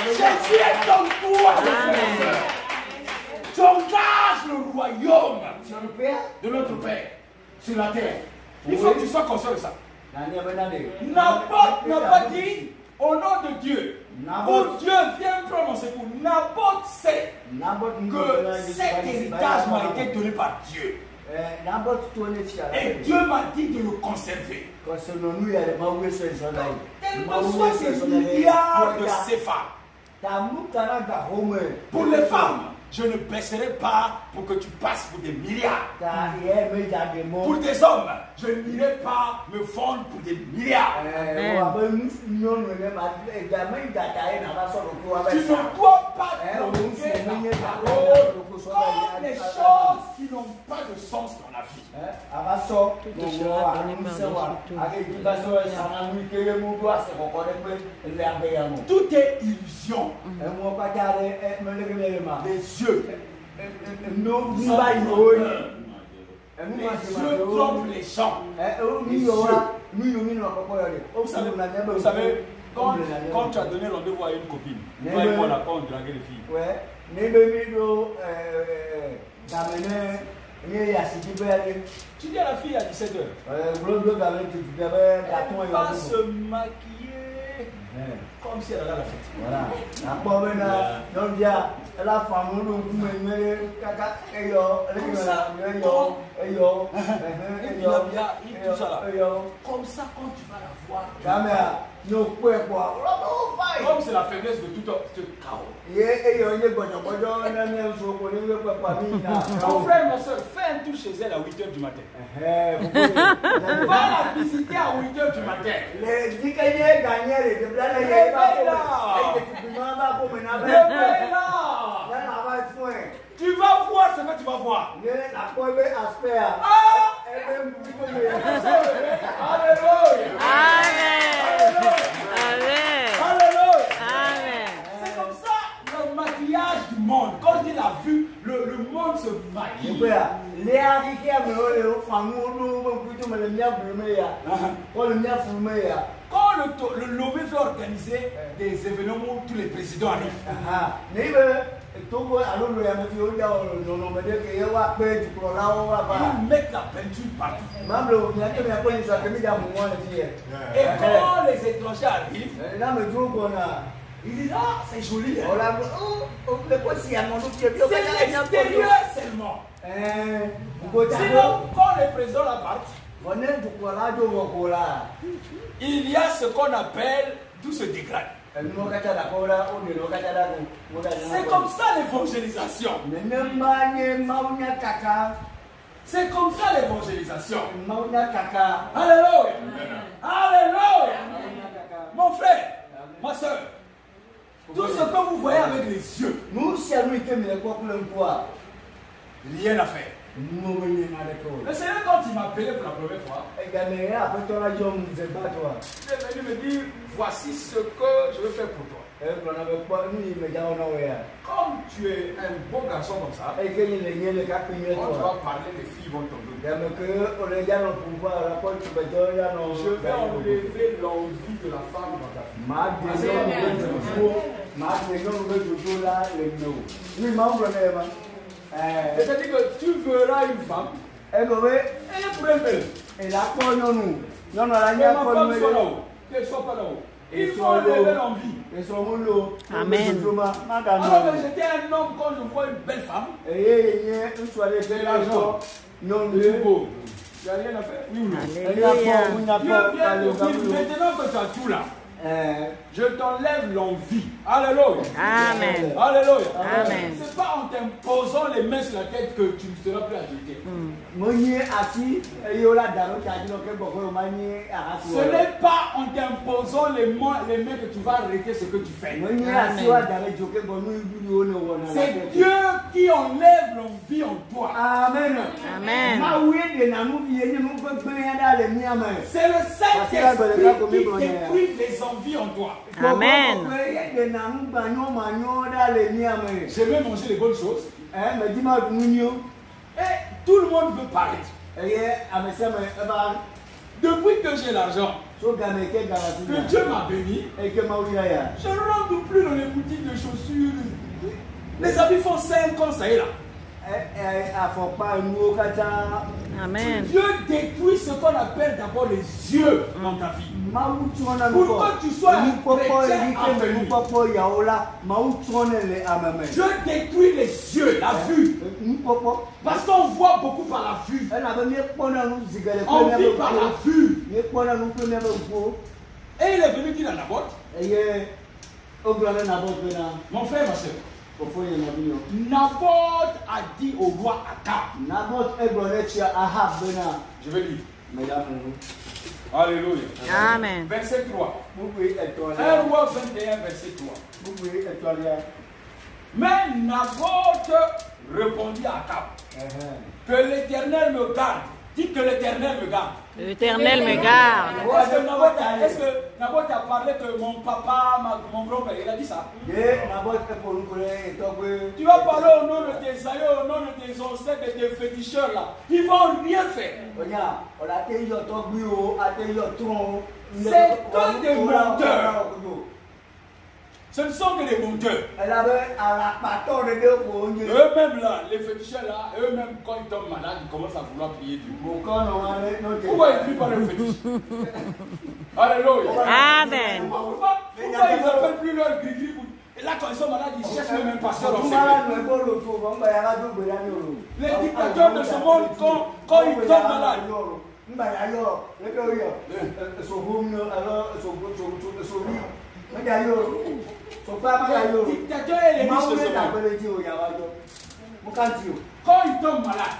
C: Jésus est ton toi.
D: Amen.
C: Tu engages le royaume de notre Père sur la terre. Il faut que tu sois conscient de ça. Naboth n'a pas dit au nom de Dieu. Où Dieu vient prendre mon secours. Naboth sait que cet héritage m'a été donné par Dieu. Et Dieu m'a dit de le conserver. Quel que soit ces milliards de CFA. Pour les femmes, je ne baisserai pas pour que tu passes pour des milliards. Pour des hommes, je n'irai pas me vendre pour des milliards. Tu ne dois pas tromper la parole comme les choses qui n'ont pas de sens dans la vie. Tout est illusion. Les yeux. Les yeux trompent les gens. Vous savez, quand tu as donné rendez-vous à une copine, toi et moi, quand on draguait les filles. Tu dis à la fille à 17h. Elle va se maquiller comme si elle allait à la fête. Comme ça, quand tu vas la voir, comme c'est la faiblesse de tout ce chaos. Mon frère, ma soeur, fais un tour chez elle à 8h du matin. Va la visiter à 8h du matin. Tu vas voir ce que tu vas voir. Alléluia.
D: Amen.
C: C'est comme ça le maquillage du monde. Quand je dis la vue, le monde se maquille. Quand le lobby veut organiser des événements où tous les présidents arrivent, mettent la peinture partout. Et quand les étrangers arrivent, ils disent ah c'est joli. C'est l'extérieur seulement. Sinon quand les présidents la partent, il y a ce qu'on appelle tout se dégrade. C'est comme ça l'évangélisation. C'est comme ça l'évangélisation. Alléluia. Alléluia. Mon frère, ma soeur, tout ce que vous voyez avec les yeux, rien à faire. Le Seigneur, quand il m'a appelé pour la première fois, il est venu me dire voici ce que je veux faire pour toi. Comme tu es un beau garçon comme ça, quand tu vas parler, les filles vont tomber. Je vais enlever l'envie de la femme dans ta vie. C'est-à-dire que tu verras une femme, elle est pour elle belle. Et ma femme soit là-haut, qu'elle soit pas là-haut. Il faut enlever l'envie.
D: Amen.
C: Alors que j'étais un homme, quand je vois une belle femme, c'est l'argent. Non, le beau. Tu n'as rien à faire. Oui ou non? Dieu vient de dire, maintenant que tu as tout là, je t'enlève l'envie. Alléluia.
D: Amen.
C: Alléluia.
D: Amen.
C: Ce n'est pas en t'imposant les mains sur la tête que tu ne seras plus agité. Ce n'est pas en t'imposant les mains que tu vas arrêter ce que tu fais. C'est Dieu qui enlève l'envie en toi.
D: Amen.
C: C'est le Saint-Esprit qui détruit les envies en toi.
D: Amen.
C: J'aimais manger les bonnes choses. Et tout le monde veut paraître. Depuis que j'ai l'argent, que Dieu m'a béni, je ne rentre plus dans les boutiques de chaussures. Les habits font 5 ans, ça y est là.
D: Amen.
C: Dieu détruit ce qu'on appelle d'abord les yeux dans ta vie. Pour que tu sois un chrétien avenu. Dieu détruit les yeux, la vue. Parce qu'on voit beaucoup par la vue. On vit par la vue. Et il est venu dire à Naboth, mon frère, ma soeur, Naboth a dit au roi Akab. Je vais lire. Alléluia.
D: Amen.
C: Verset 3. 1 roi 21, verset 3. Mais Naboth répondit à Akab que l'Éternel me garde. Dis que l'Éternel me garde.
D: L'Éternel me garde.
C: Est-ce que Naboth a parlé que mon papa, mon grand-père, il a dit ça? Tu vas parler au nom de tes aïeux, au nom de tes ancêtres et tes féticheurs là. Ils ne vont rien faire. C'est que des menteurs. Ce ne sont que des menteurs. Eux-mêmes là, les féticheurs là, eux-mêmes quand ils tombent malades, ils commencent à vouloir prier Dieu. Pourquoi ils ne prient pas le fétiche? Alléluia.
D: Amen.
C: Pourquoi ils n'appellent plus leur gris-gris? Et là, quand ils sont malades, ils cherchent même un pasteur en secret. Les dictateurs de ce monde, quand ils tombent malades, les dictateurs et les riches de ce monde, quand ils tombent malades,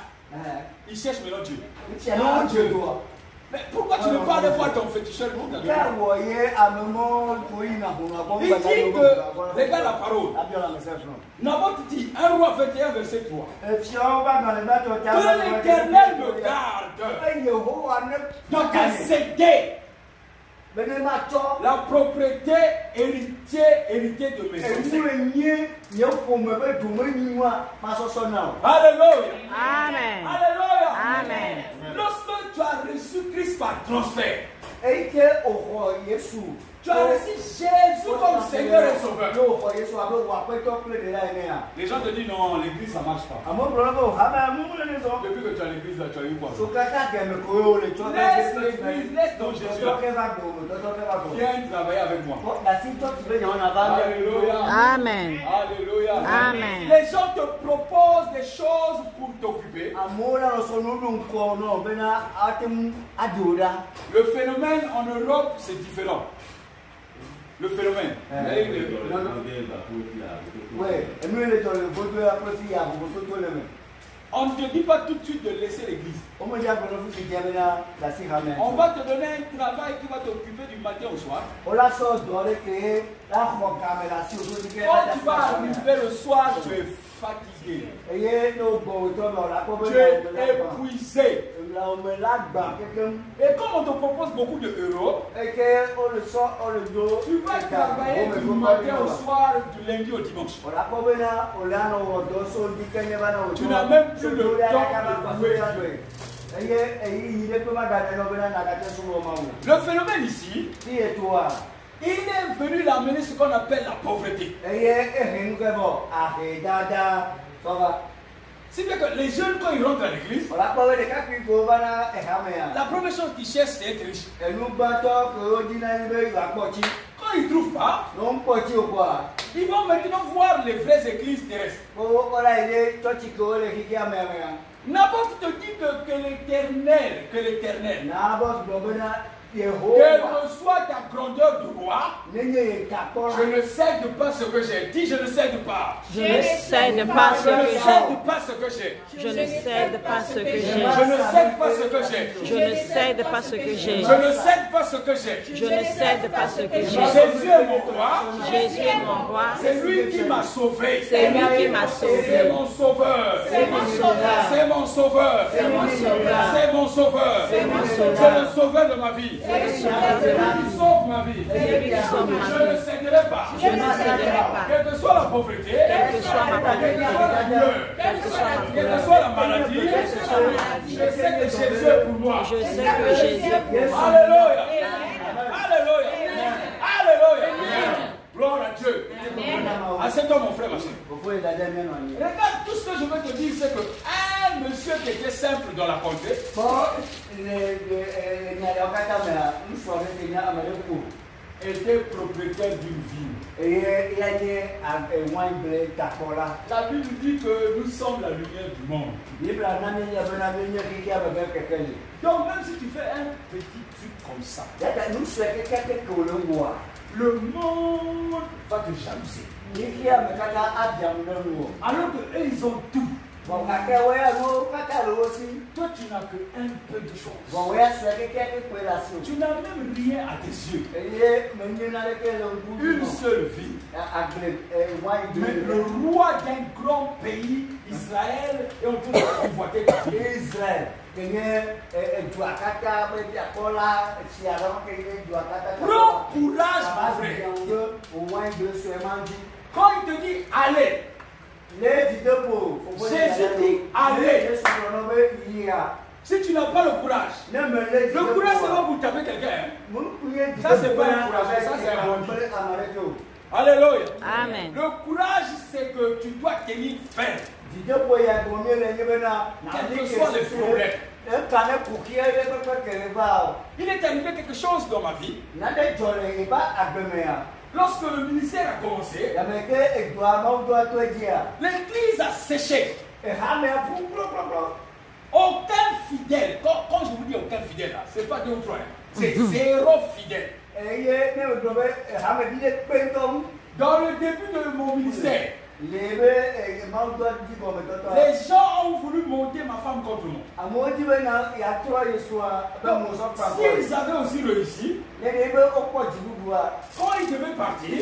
C: ils cherchent maintenant Dieu. Mais pourquoi tu ne veux pas aller voir ton féticheur? Il dit que, regarde la parole. Naboth dit, 1 roi 21, verset 3. Que l'Éternel me garde de céder la propriété héritée de mes ancêtres. Alléluia.
D: Amen.
C: Alléluia.
D: Amen.
C: Lorsque tu as reçu Christ par transfert, Tu as reçu Jésus comme Seigneur et Sauveur. Les gens te disent non, l'église ça ne marche pas. Depuis que tu as l'église là, tu as eu quoi? Laisse donc Jésus là. Viens travailler avec moi. Alléluia.
D: Amen.
C: Alléluia.
D: Amen.
C: Les gens te proposent des choses pour t'occuper. Le phénomène en Europe, c'est différent. Le phénomène. On ne te dit pas tout de suite de laisser l'église. On va te donner un travail qui va t'occuper du matin au soir. Quand tu vas arriver le soir, tu es fatigué. Tu es épuisé. Et comme on te propose beaucoup d'euros, tu vas travailler du matin au soir, du lundi au dimanche. Tu n'as même plus le temps de louer Dieu. Le phénomène ici, il est venu l'amener ce qu'on appelle la pauvreté. C'est bien que les jeunes, quand ils rentrent à l'église, la première chose qu'ils cherchent, c'est être riche. Quand ils ne trouvent pas, ils vont maintenant voir les vraies églises terrestres. N'importe qui te dit que l'éternel, quelle que soit ta grandeur de roi, je ne cède pas ce que j'ai. Dis, je ne cède pas.
D: Je ne cède pas ce que j'ai.
C: Je ne cède pas ce que j'ai.
D: Je ne cède pas ce que j'ai.
C: Je ne cède pas ce que j'ai.
D: Je ne cède pas ce que j'ai.
C: Je ne cède pas ce que j'ai.
D: Je ne cède pas ce que j'ai.
C: Jésus est mon roi.
D: Jésus est mon roi.
C: C'est lui qui m'a sauvé.
D: C'est lui qui m'a sauvé.
C: C'est mon sauveur.
D: C'est mon sauveur.
C: C'est mon sauveur.
D: C'est mon sauveur.
C: C'est mon sauveur.
D: C'est mon sauveur.
C: C'est le sauveur de ma vie.
D: C'est le sauveur de ma vie.
C: Qui sauve ma vie.
D: C'est lui qui sauve ma
C: Je
D: vie.
C: ne céderai pas.
D: Je ne céderai pas.
C: Quelle que soit la pauvreté,
D: Quelle que soit ma pauvreté,
C: quelle
D: que soit ma
C: que soit la maladie,
D: Quelle que soit la maladie,
C: je sais que Jésus est pour moi.
D: je sais que Jésus est pour moi.
C: Alléluia. Alléluia. Alléluia. Gloire à Dieu. Assieds-toi mon frère, ma soeur. Regarde, tout ce que je veux te dire, c'est qu'un monsieur qui était simple dans la pensée, était propriétaire d'une ville. La Bible dit que nous sommes la lumière du monde. Donc même si tu fais un petit truc comme ça, le monde va te jalouser. Alors qu'eux, ils ont tout. Toi, tu n'as que un peu de choses. Tu n'as même rien à tes yeux. Une seule vie. Mais le roi d'un grand pays, Israël, est en train de convoiter ta vie. Prends courage, mon frère. Quand il te dit allez, Jésus dit allez. Si tu n'as pas le courage, le courage c'est pas pour taper quelqu'un. Ça c'est pas un courage, ça c'est un bandit. Alléluia.
D: Amen.
C: Le courage c'est que tu dois tenir ferme. Quels que soient les problèmes. Il est arrivé quelque chose dans ma vie. Lorsque le ministère a commencé, l'église a séché. Aucun fidèle, quand je vous dis aucun fidèle, ce n'est pas 2 ou 3, c'est 0 fidèle. Dans le début de mon ministère, les gens ont voulu monter ma femme contre moi. S'ils avaient aussi réussi, quand ils devaient partir,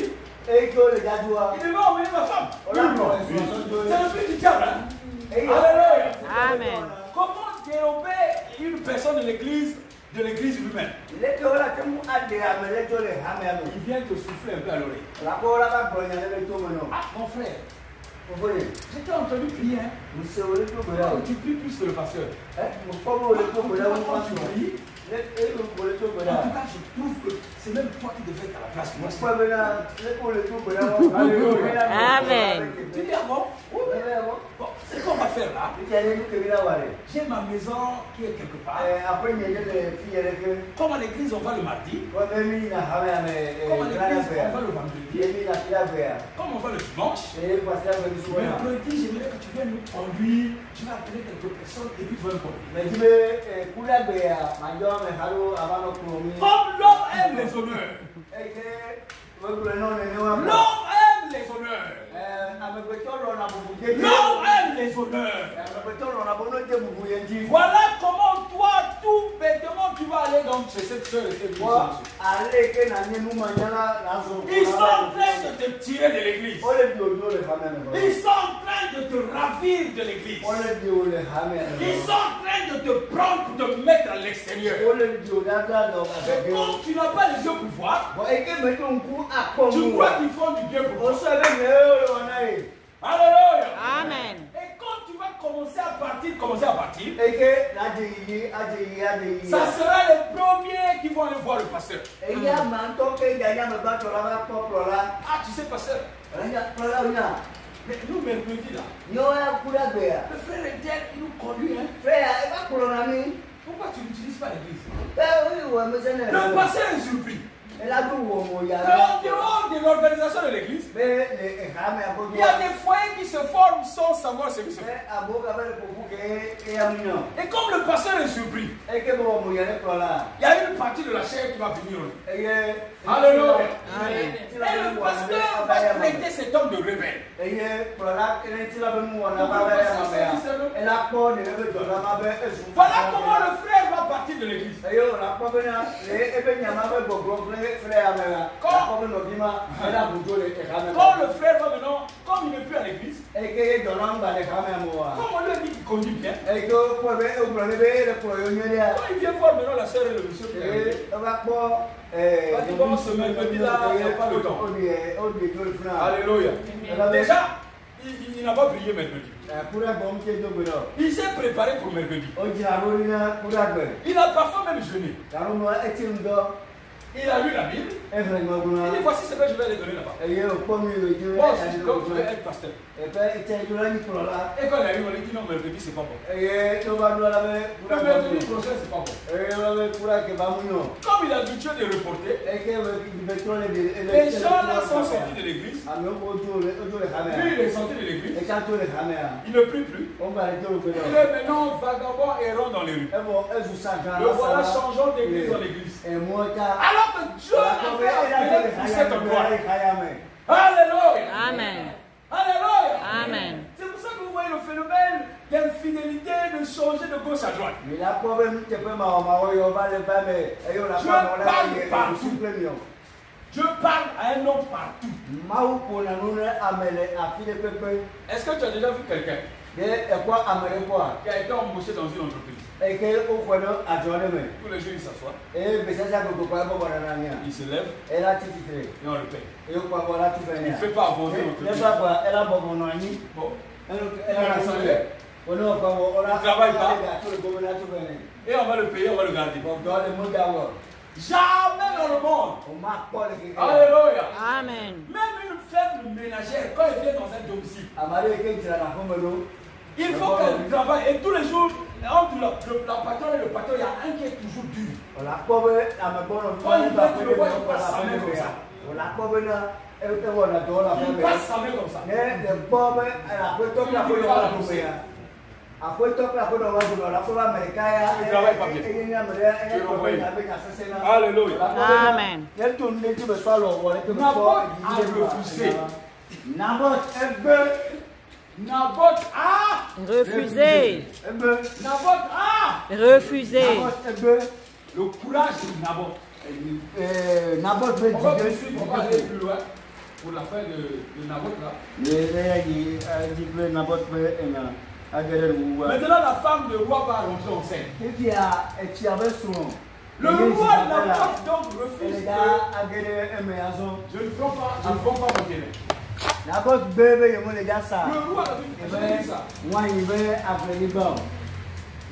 C: ils devaient emmener ma femme. C'est le but du diable. Alléluia.
D: Amen.
C: Comment dérober une personne de l'église lui-même? Il vient te souffler un peu à l'oreille. Ah, mon frère, J'étais en train de prier. Hein. Tu pries plus que le pasteur. En tout cas, je trouve que c'est même toi qui devais être à la place. Moi,
D: Amen.
C: Tu dis ah bon? Bon, c'est ce qu'on va faire là. J'ai ma maison qui est quelque part. Comme à l'église, on va le mardi. Comme à l'église, on va le vendredi. Comme on va le dimanche. Mercredi, j'aimerais que tu viennes nous conduire. Tu vas appeler quelques personnes et puis tu vas me conduire. Comme l'homme aime les honneurs. L'homme aime les honneurs. L'homme aime les honneurs. Voilà comment toi, tout bêtement, tu vas aller donc chez cette soeur et cette fille. Ils sont en train de te tirer de l'église. Ils sont en train de te ravir de l'église. Ils sont en train de te prendre pour te mettre à l'extérieur. Et quand tu n'as pas les yeux pour voir, tu crois qu'ils font du bien pour toi. Alléluia.
D: Amen.
C: Et quand tu vas commencer à partir, ça sera les premiers qui vont aller voir le pasteur. Ah, tu sais, pasteur. Mais nous, mercredi là, le frère Etienne, il nous conduit. Hein? Pourquoi tu n'utilises pas l'église? Le pasteur est surpris. En dehors de l'organisation de l'église, il y a des foyers qui se forment sans savoir ce qui se fait. Et comme le pasteur est surpris, il y a une partie de la chair qui va venir. Alléluia. Et le pasteur va traiter cet homme de rebelle. Voilà comment le frère va partir de l'église. Quand le frère va maintenant, comme il n'est plus à l'église, comme on lui dit qu'il conduit bien, quand il vient voir maintenant la soeur et le monsieur, bon, ce mercredi là, il n'y a pas le temps. Alléluia. Déjà, il n'a pas prié mercredi. Il s'est préparé pour mercredi. Il a parfois même jeûné. Il a lu la Bible. Il dit voici ce que je vais aller donner là-bas. Moi aussi, comme je vais être pasteur. Et quand il arrive, on lui dit non, mercredi c'est pas bon. Le mercredi prochain c'est pas bon. Comme il a l'habitude de reporter, les gens là sont sortis de l'église. Lui il est sorti de l'église. Il ne prie plus. Il est maintenant vagabond errant dans les rues. Le voilà changeant d'église en église. Alors que Dieu a fait pour cette endroit. Alléluia.
D: Amen.
C: Alléluia.
D: Amen.
C: C'est pour ça que vous voyez le phénomène d'infidélité, de changer de gauche à droite. Je parle à un homme partout. Est-ce que tu as déjà vu quelqu'un qui a été embauché dans une entreprise? Tous les jours il s'assoit. Il se lève. Et on le paye. Il ne fait pas avancer l'entreprise. Bon. Il ne travaille pas. Et on va le payer, on va le garder. Jamais dans le monde. Alléluia.
D: Amen.
C: Même une femme ménagère, quand elle vient dans un domicile, il faut qu'elle travaille. Et tous les jours, entre la patronne et le patron, il y a un qui est toujours dur. Quand il vient, tu le vois, il passe sa main comme ça. Il passe sa main comme ça. Alléluia.
D: Amen.
C: Naboth a
D: refusé.
C: Naboth a
D: refusé.
C: Le courage de Naboth. On va aller plus loin pour la fin de Naboth là. Maintenant la femme de roi va rentrer enceinte. Le roi Naboth donc refuse. Je ne prends pas mon terrain.
B: N'importe bébé, il les gars ça.
C: Le roi, je vais lire ça.
B: Moi, il veut appeler les bords.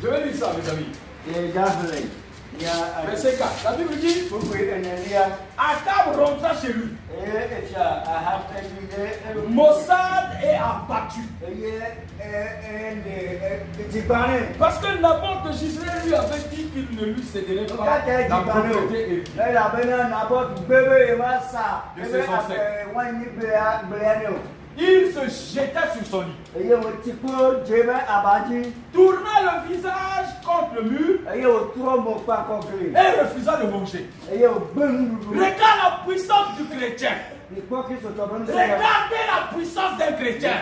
C: Je vais lire ça, mes amis.
B: Et les gars,
C: Verset 4. La Bible dit Akab rentra chez lui. Mossad est abattu. Parce que Naboth de Jezreel lui avait dit qu'il ne lui céderait pas la propriété Il se jeta sur son lit, tourna le visage contre le mur et refusa de manger. Regarde la puissance du chrétien. Regardez la puissance d'un chrétien.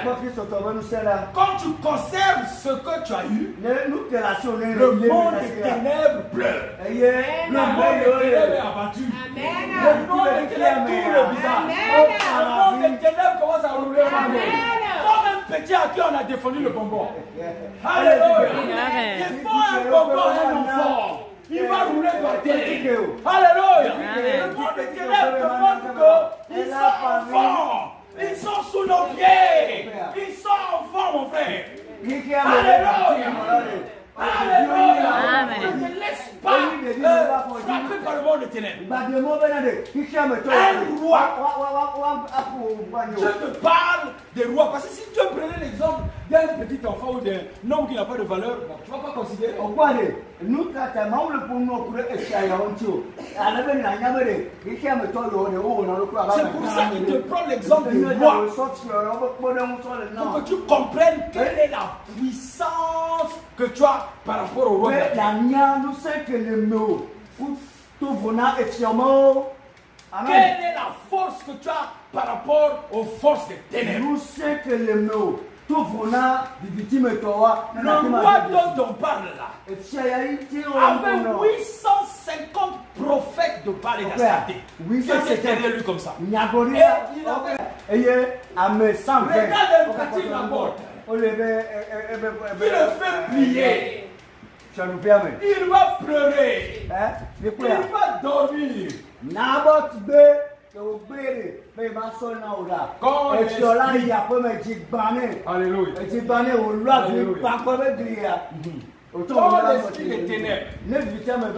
C: Quand tu conserves ce que tu as eu, le monde des ténèbres pleure. Le monde des ténèbres est abattu. Le monde des ténèbres tourne le visage. Le monde des ténèbres commence à rouler le bonbon. Comme un petit à qui on a défendu le bonbon. Alléluia. Défends un bonbon à un enfant. Il va rouler par terre. Alléluia. Le monde des ténèbres te montre qu'ils sont enfants. Ils sont sous nos pieds. Ils sont enfants, mon frère. Alléluia. Alléluia. Ne te laisse pas frapper par le monde des ténèbres. Un roi. Je te parle des rois. Parce que si tu prenais l'exemple d'un petit enfant ou d'un homme qui n'a pas de valeur, bon, tu ne vas pas considérer. C'est pour ça qu'il te prend l'exemple du roi. Pour que tu comprennes quelle est la puissance que tu as par rapport au roi. Quelle est la force que tu as par rapport aux forces des ténèbres? Le roi dont on parle là avait 850 prophètes de Baal et d'Astarté qui étaient derrière lui comme ça. Et il avait... Regarde un petit Naboth. Il le fait plier. Il va pleurer. Il va dormir. Alléluia. Quand l'esprit des ténèbres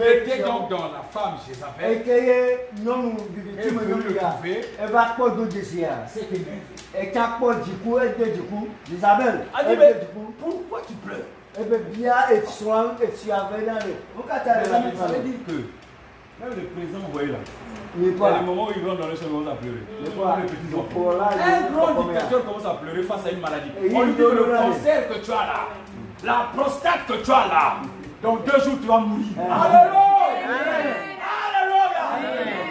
C: était donc dans la femme Jézabel, pourquoi tu pleures?
B: Ça veut dire
C: que même le président, vous voyez là, il y a des moments où il rentre dans le chemin, il commence à pleurer. Un grand dictateur commence à pleurer face à une maladie. On lui dit que le cancer que tu as là, la prostate que tu as là, dans 2 jours tu vas mourir. Alléluia! Alléluia!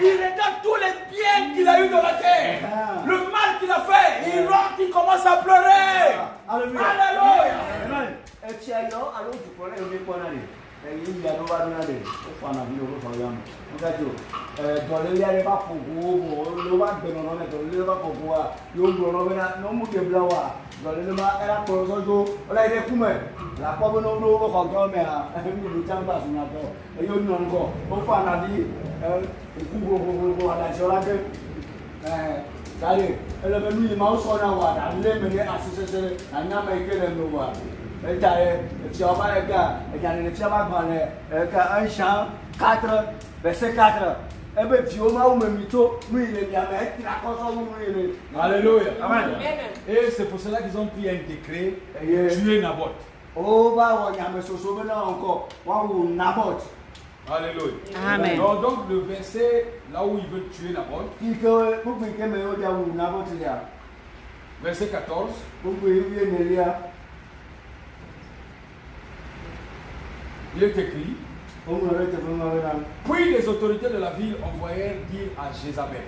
C: Il regarde tous les biens qu'il a eu dans la terre, le mal qu'il a fait, il rentre, il commence à pleurer. Alléluia!
B: Verset 4.
C: Alléluia. Amen. Et c'est pour cela qu'ils ont pris un décret tuer Naboth. Alléluia.
D: Amen.
C: Donc le verset là où ils veulent tuer Naboth, verset 14. Il est écrit. Puis les autorités de la ville envoyèrent dire à Jézabel: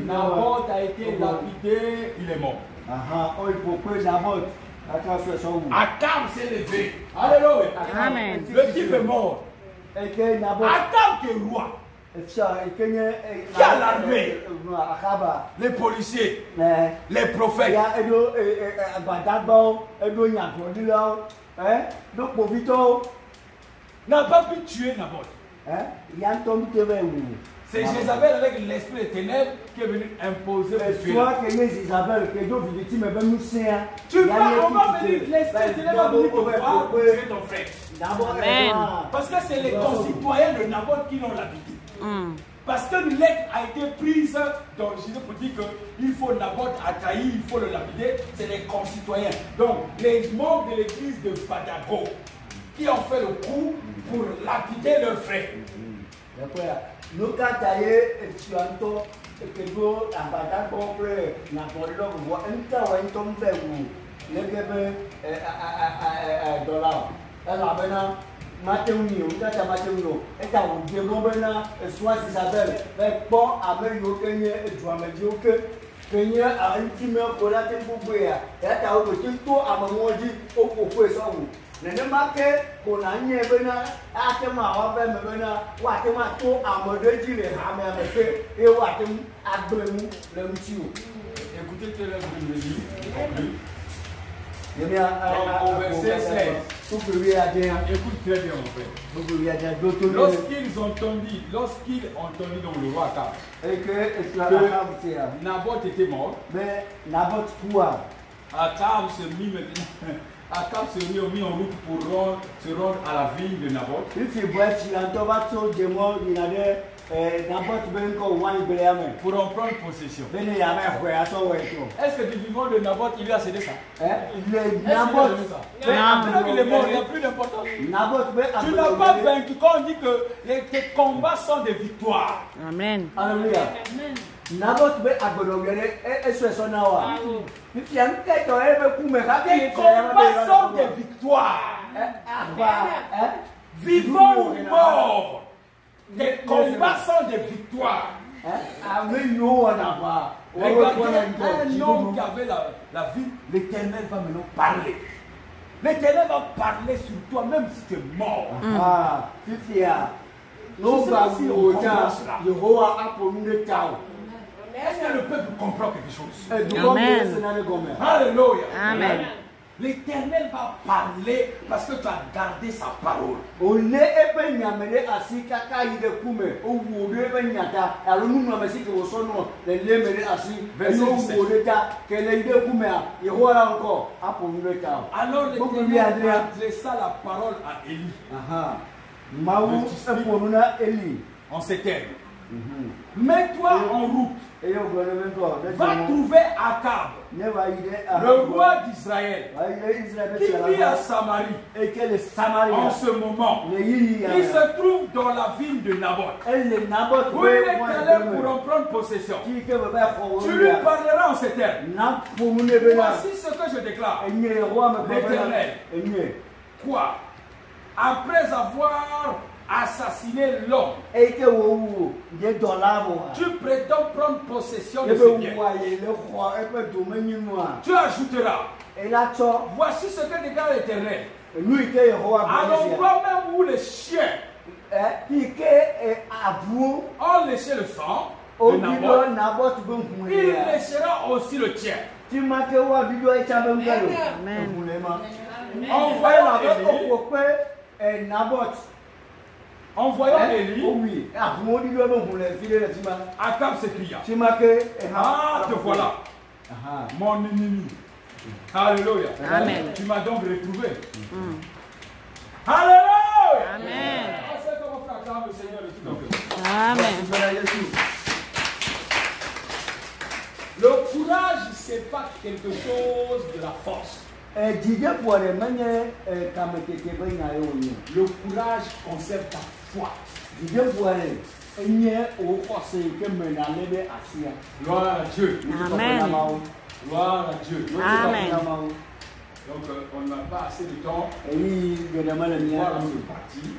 C: Naboth a été lapidé, il est mort. Akab s'est levé. Alléluia.
D: Amen.
C: Le type est mort. Akab qui est roi, qui a l'armée, les policiers, les prophètes, n'a pas pu tuer Naboth. C'est Jézabel avec l'esprit des ténèbres qui est venu imposer le tuer. Tu vas, on va venir, l'esprit des ténèbres va venir te voir pour tuer ton frère.
D: Amen.
C: Parce que c'est les concitoyens de Naboth qui l'ont lapidé. Parce que une lettre a été prise d'origine pour dire qu'il faut Naboth a trahi, il faut le lapider, c'est les concitoyens. Donc les membres de l'église de Badago qui ont fait le coup pour lapider leur frère.
B: Matéouni, on a Matéouni, et quand on dit Robena, soit Isabelle, mais bon, avec le Kenya et Dramadi, que Kenya a un petit peu pour la temporaire, et à un petit tour à Mamodi au professeur. N'est marqué qu'on a nié Bena, à Tema, Robin, Bena, ou à Tema, tout à Modèle, et à Watem, à Bremou, le Mtiu.
C: Écoutez, que là, vous me dites,
B: au verset 16.
C: Écoute très bien mon frère. Lorsqu'ils ont entendu donc le roi Akab que Naboth était mort, Akab se mit en route pour se rendre à la ville de Naboth. Pour en prendre possession. Est-ce que du vivant de Naboth, il lui a cédé ça? Maintenant qu'il est mort, il n'y a plus d'importance. Tu n'as pas vaincu. Quand on dit que tes combats sont des victoires.
D: Amen.
B: Alléluia. Naboth be agbodogere eswesonawa. Tes
C: combats sont des victoires. Vivant ou mort. Les combats sont des victoires. Regardez un homme qui avait la vie, l'Éternel va maintenant parler. L'Éternel va parler sur toi même si tu es mort. Est-ce que le peuple comprend quelque chose?
D: Amen.
C: Alléluia.
D: Amen.
C: L'Éternel va parler parce que tu as gardé sa parole. Alors l'Éternel adressa la parole à Élie. En ces termes. Mets-toi en route. Va trouver Akab, le roi d'Israël, qui vit à Samarie. En ce moment, il se trouve dans la ville de Naboth. Où il est allé pour en prendre possession. Tu lui parleras en ces termes. Voici ce que je déclare. L'Éternel. Quoi? Après avoir assassiné l'homme, tu prétends prendre possession de ce bien. Tu ajouteras, voici ce que déclare l'Éternel. À l'endroit même où les chiens ont léché le sang de Naboth, il léchera aussi le tien.
D: Amen.
C: Envoyant Élie, Akab s'écria, ah, te voilà, mon ennemi. Alléluia.
D: Amen.
C: Tu m'as donc retrouvé. Alléluia.
D: Amen.
C: C'est comme on acclame le Seigneur de tout ton cœur.
D: Amen.
C: Le courage, c'est pas quelque chose de la force. Le courage conserve ta foi. Gloire à Dieu.
D: Amen.
C: Gloire à Dieu.
D: Amen.
C: Donc on n'a pas assez de temps pour voir l'autre partie.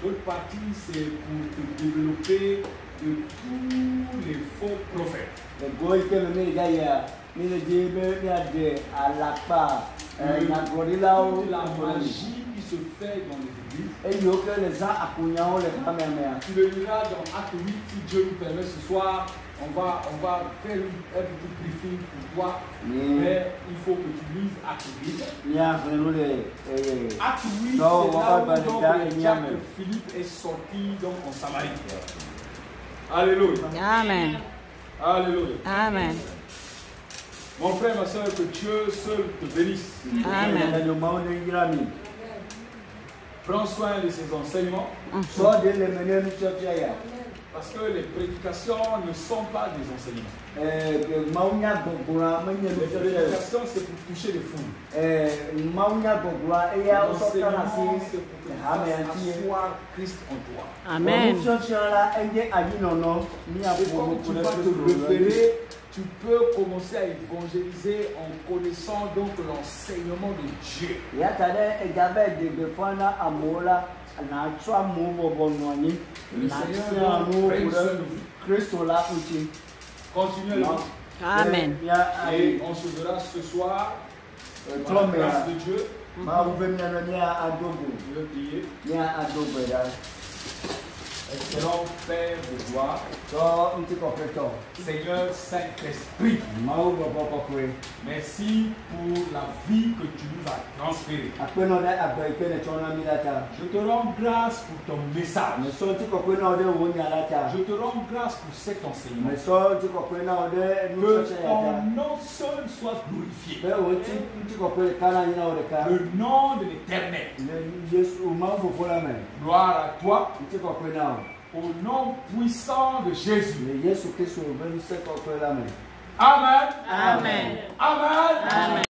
C: L'autre partie, c'est pour te développer de tous les faux prophètes. La magie qui se fait dans les églises. Tu le liras dans Acte 8 si Dieu nous permet ce soir. On va faire un petit briefing pour toi, mais il faut que tu lises Acte 8. Acte 8, c'est là où Jacques Philippe est sorti donc en Samarie. Alléluia.
D: Amen.
C: Alléluia.
D: Amen.
C: Mon frère, ma soeur, que Dieu seul te bénisse.
D: Amen.
C: Prends soin de ces enseignements. Parce que les prédications ne sont pas des enseignements. Les prédications, c'est pour toucher les foules. Les enseignements, c'est pour que asseoir Christ en toi.
D: Amen.
C: Et comme tu vas te révéler, tu peux commencer à évangéliser en connaissant donc l'enseignement de Dieu. Continuez.
D: Amen.
C: Et on se verra ce soir par la grâce de Dieu. Je vais prier. Excellent Père de gloire, Seigneur Saint-Esprit, merci pour la vie que tu nous as transférée. Je te rends grâce pour ton message. Je te rends grâce pour cet enseignement. Que ton nom seul soit glorifié. Le nom de l'Éternel. Gloire à toi. Au nom puissant de Jésus. Amen.
D: Amen.
C: Amen. Amen.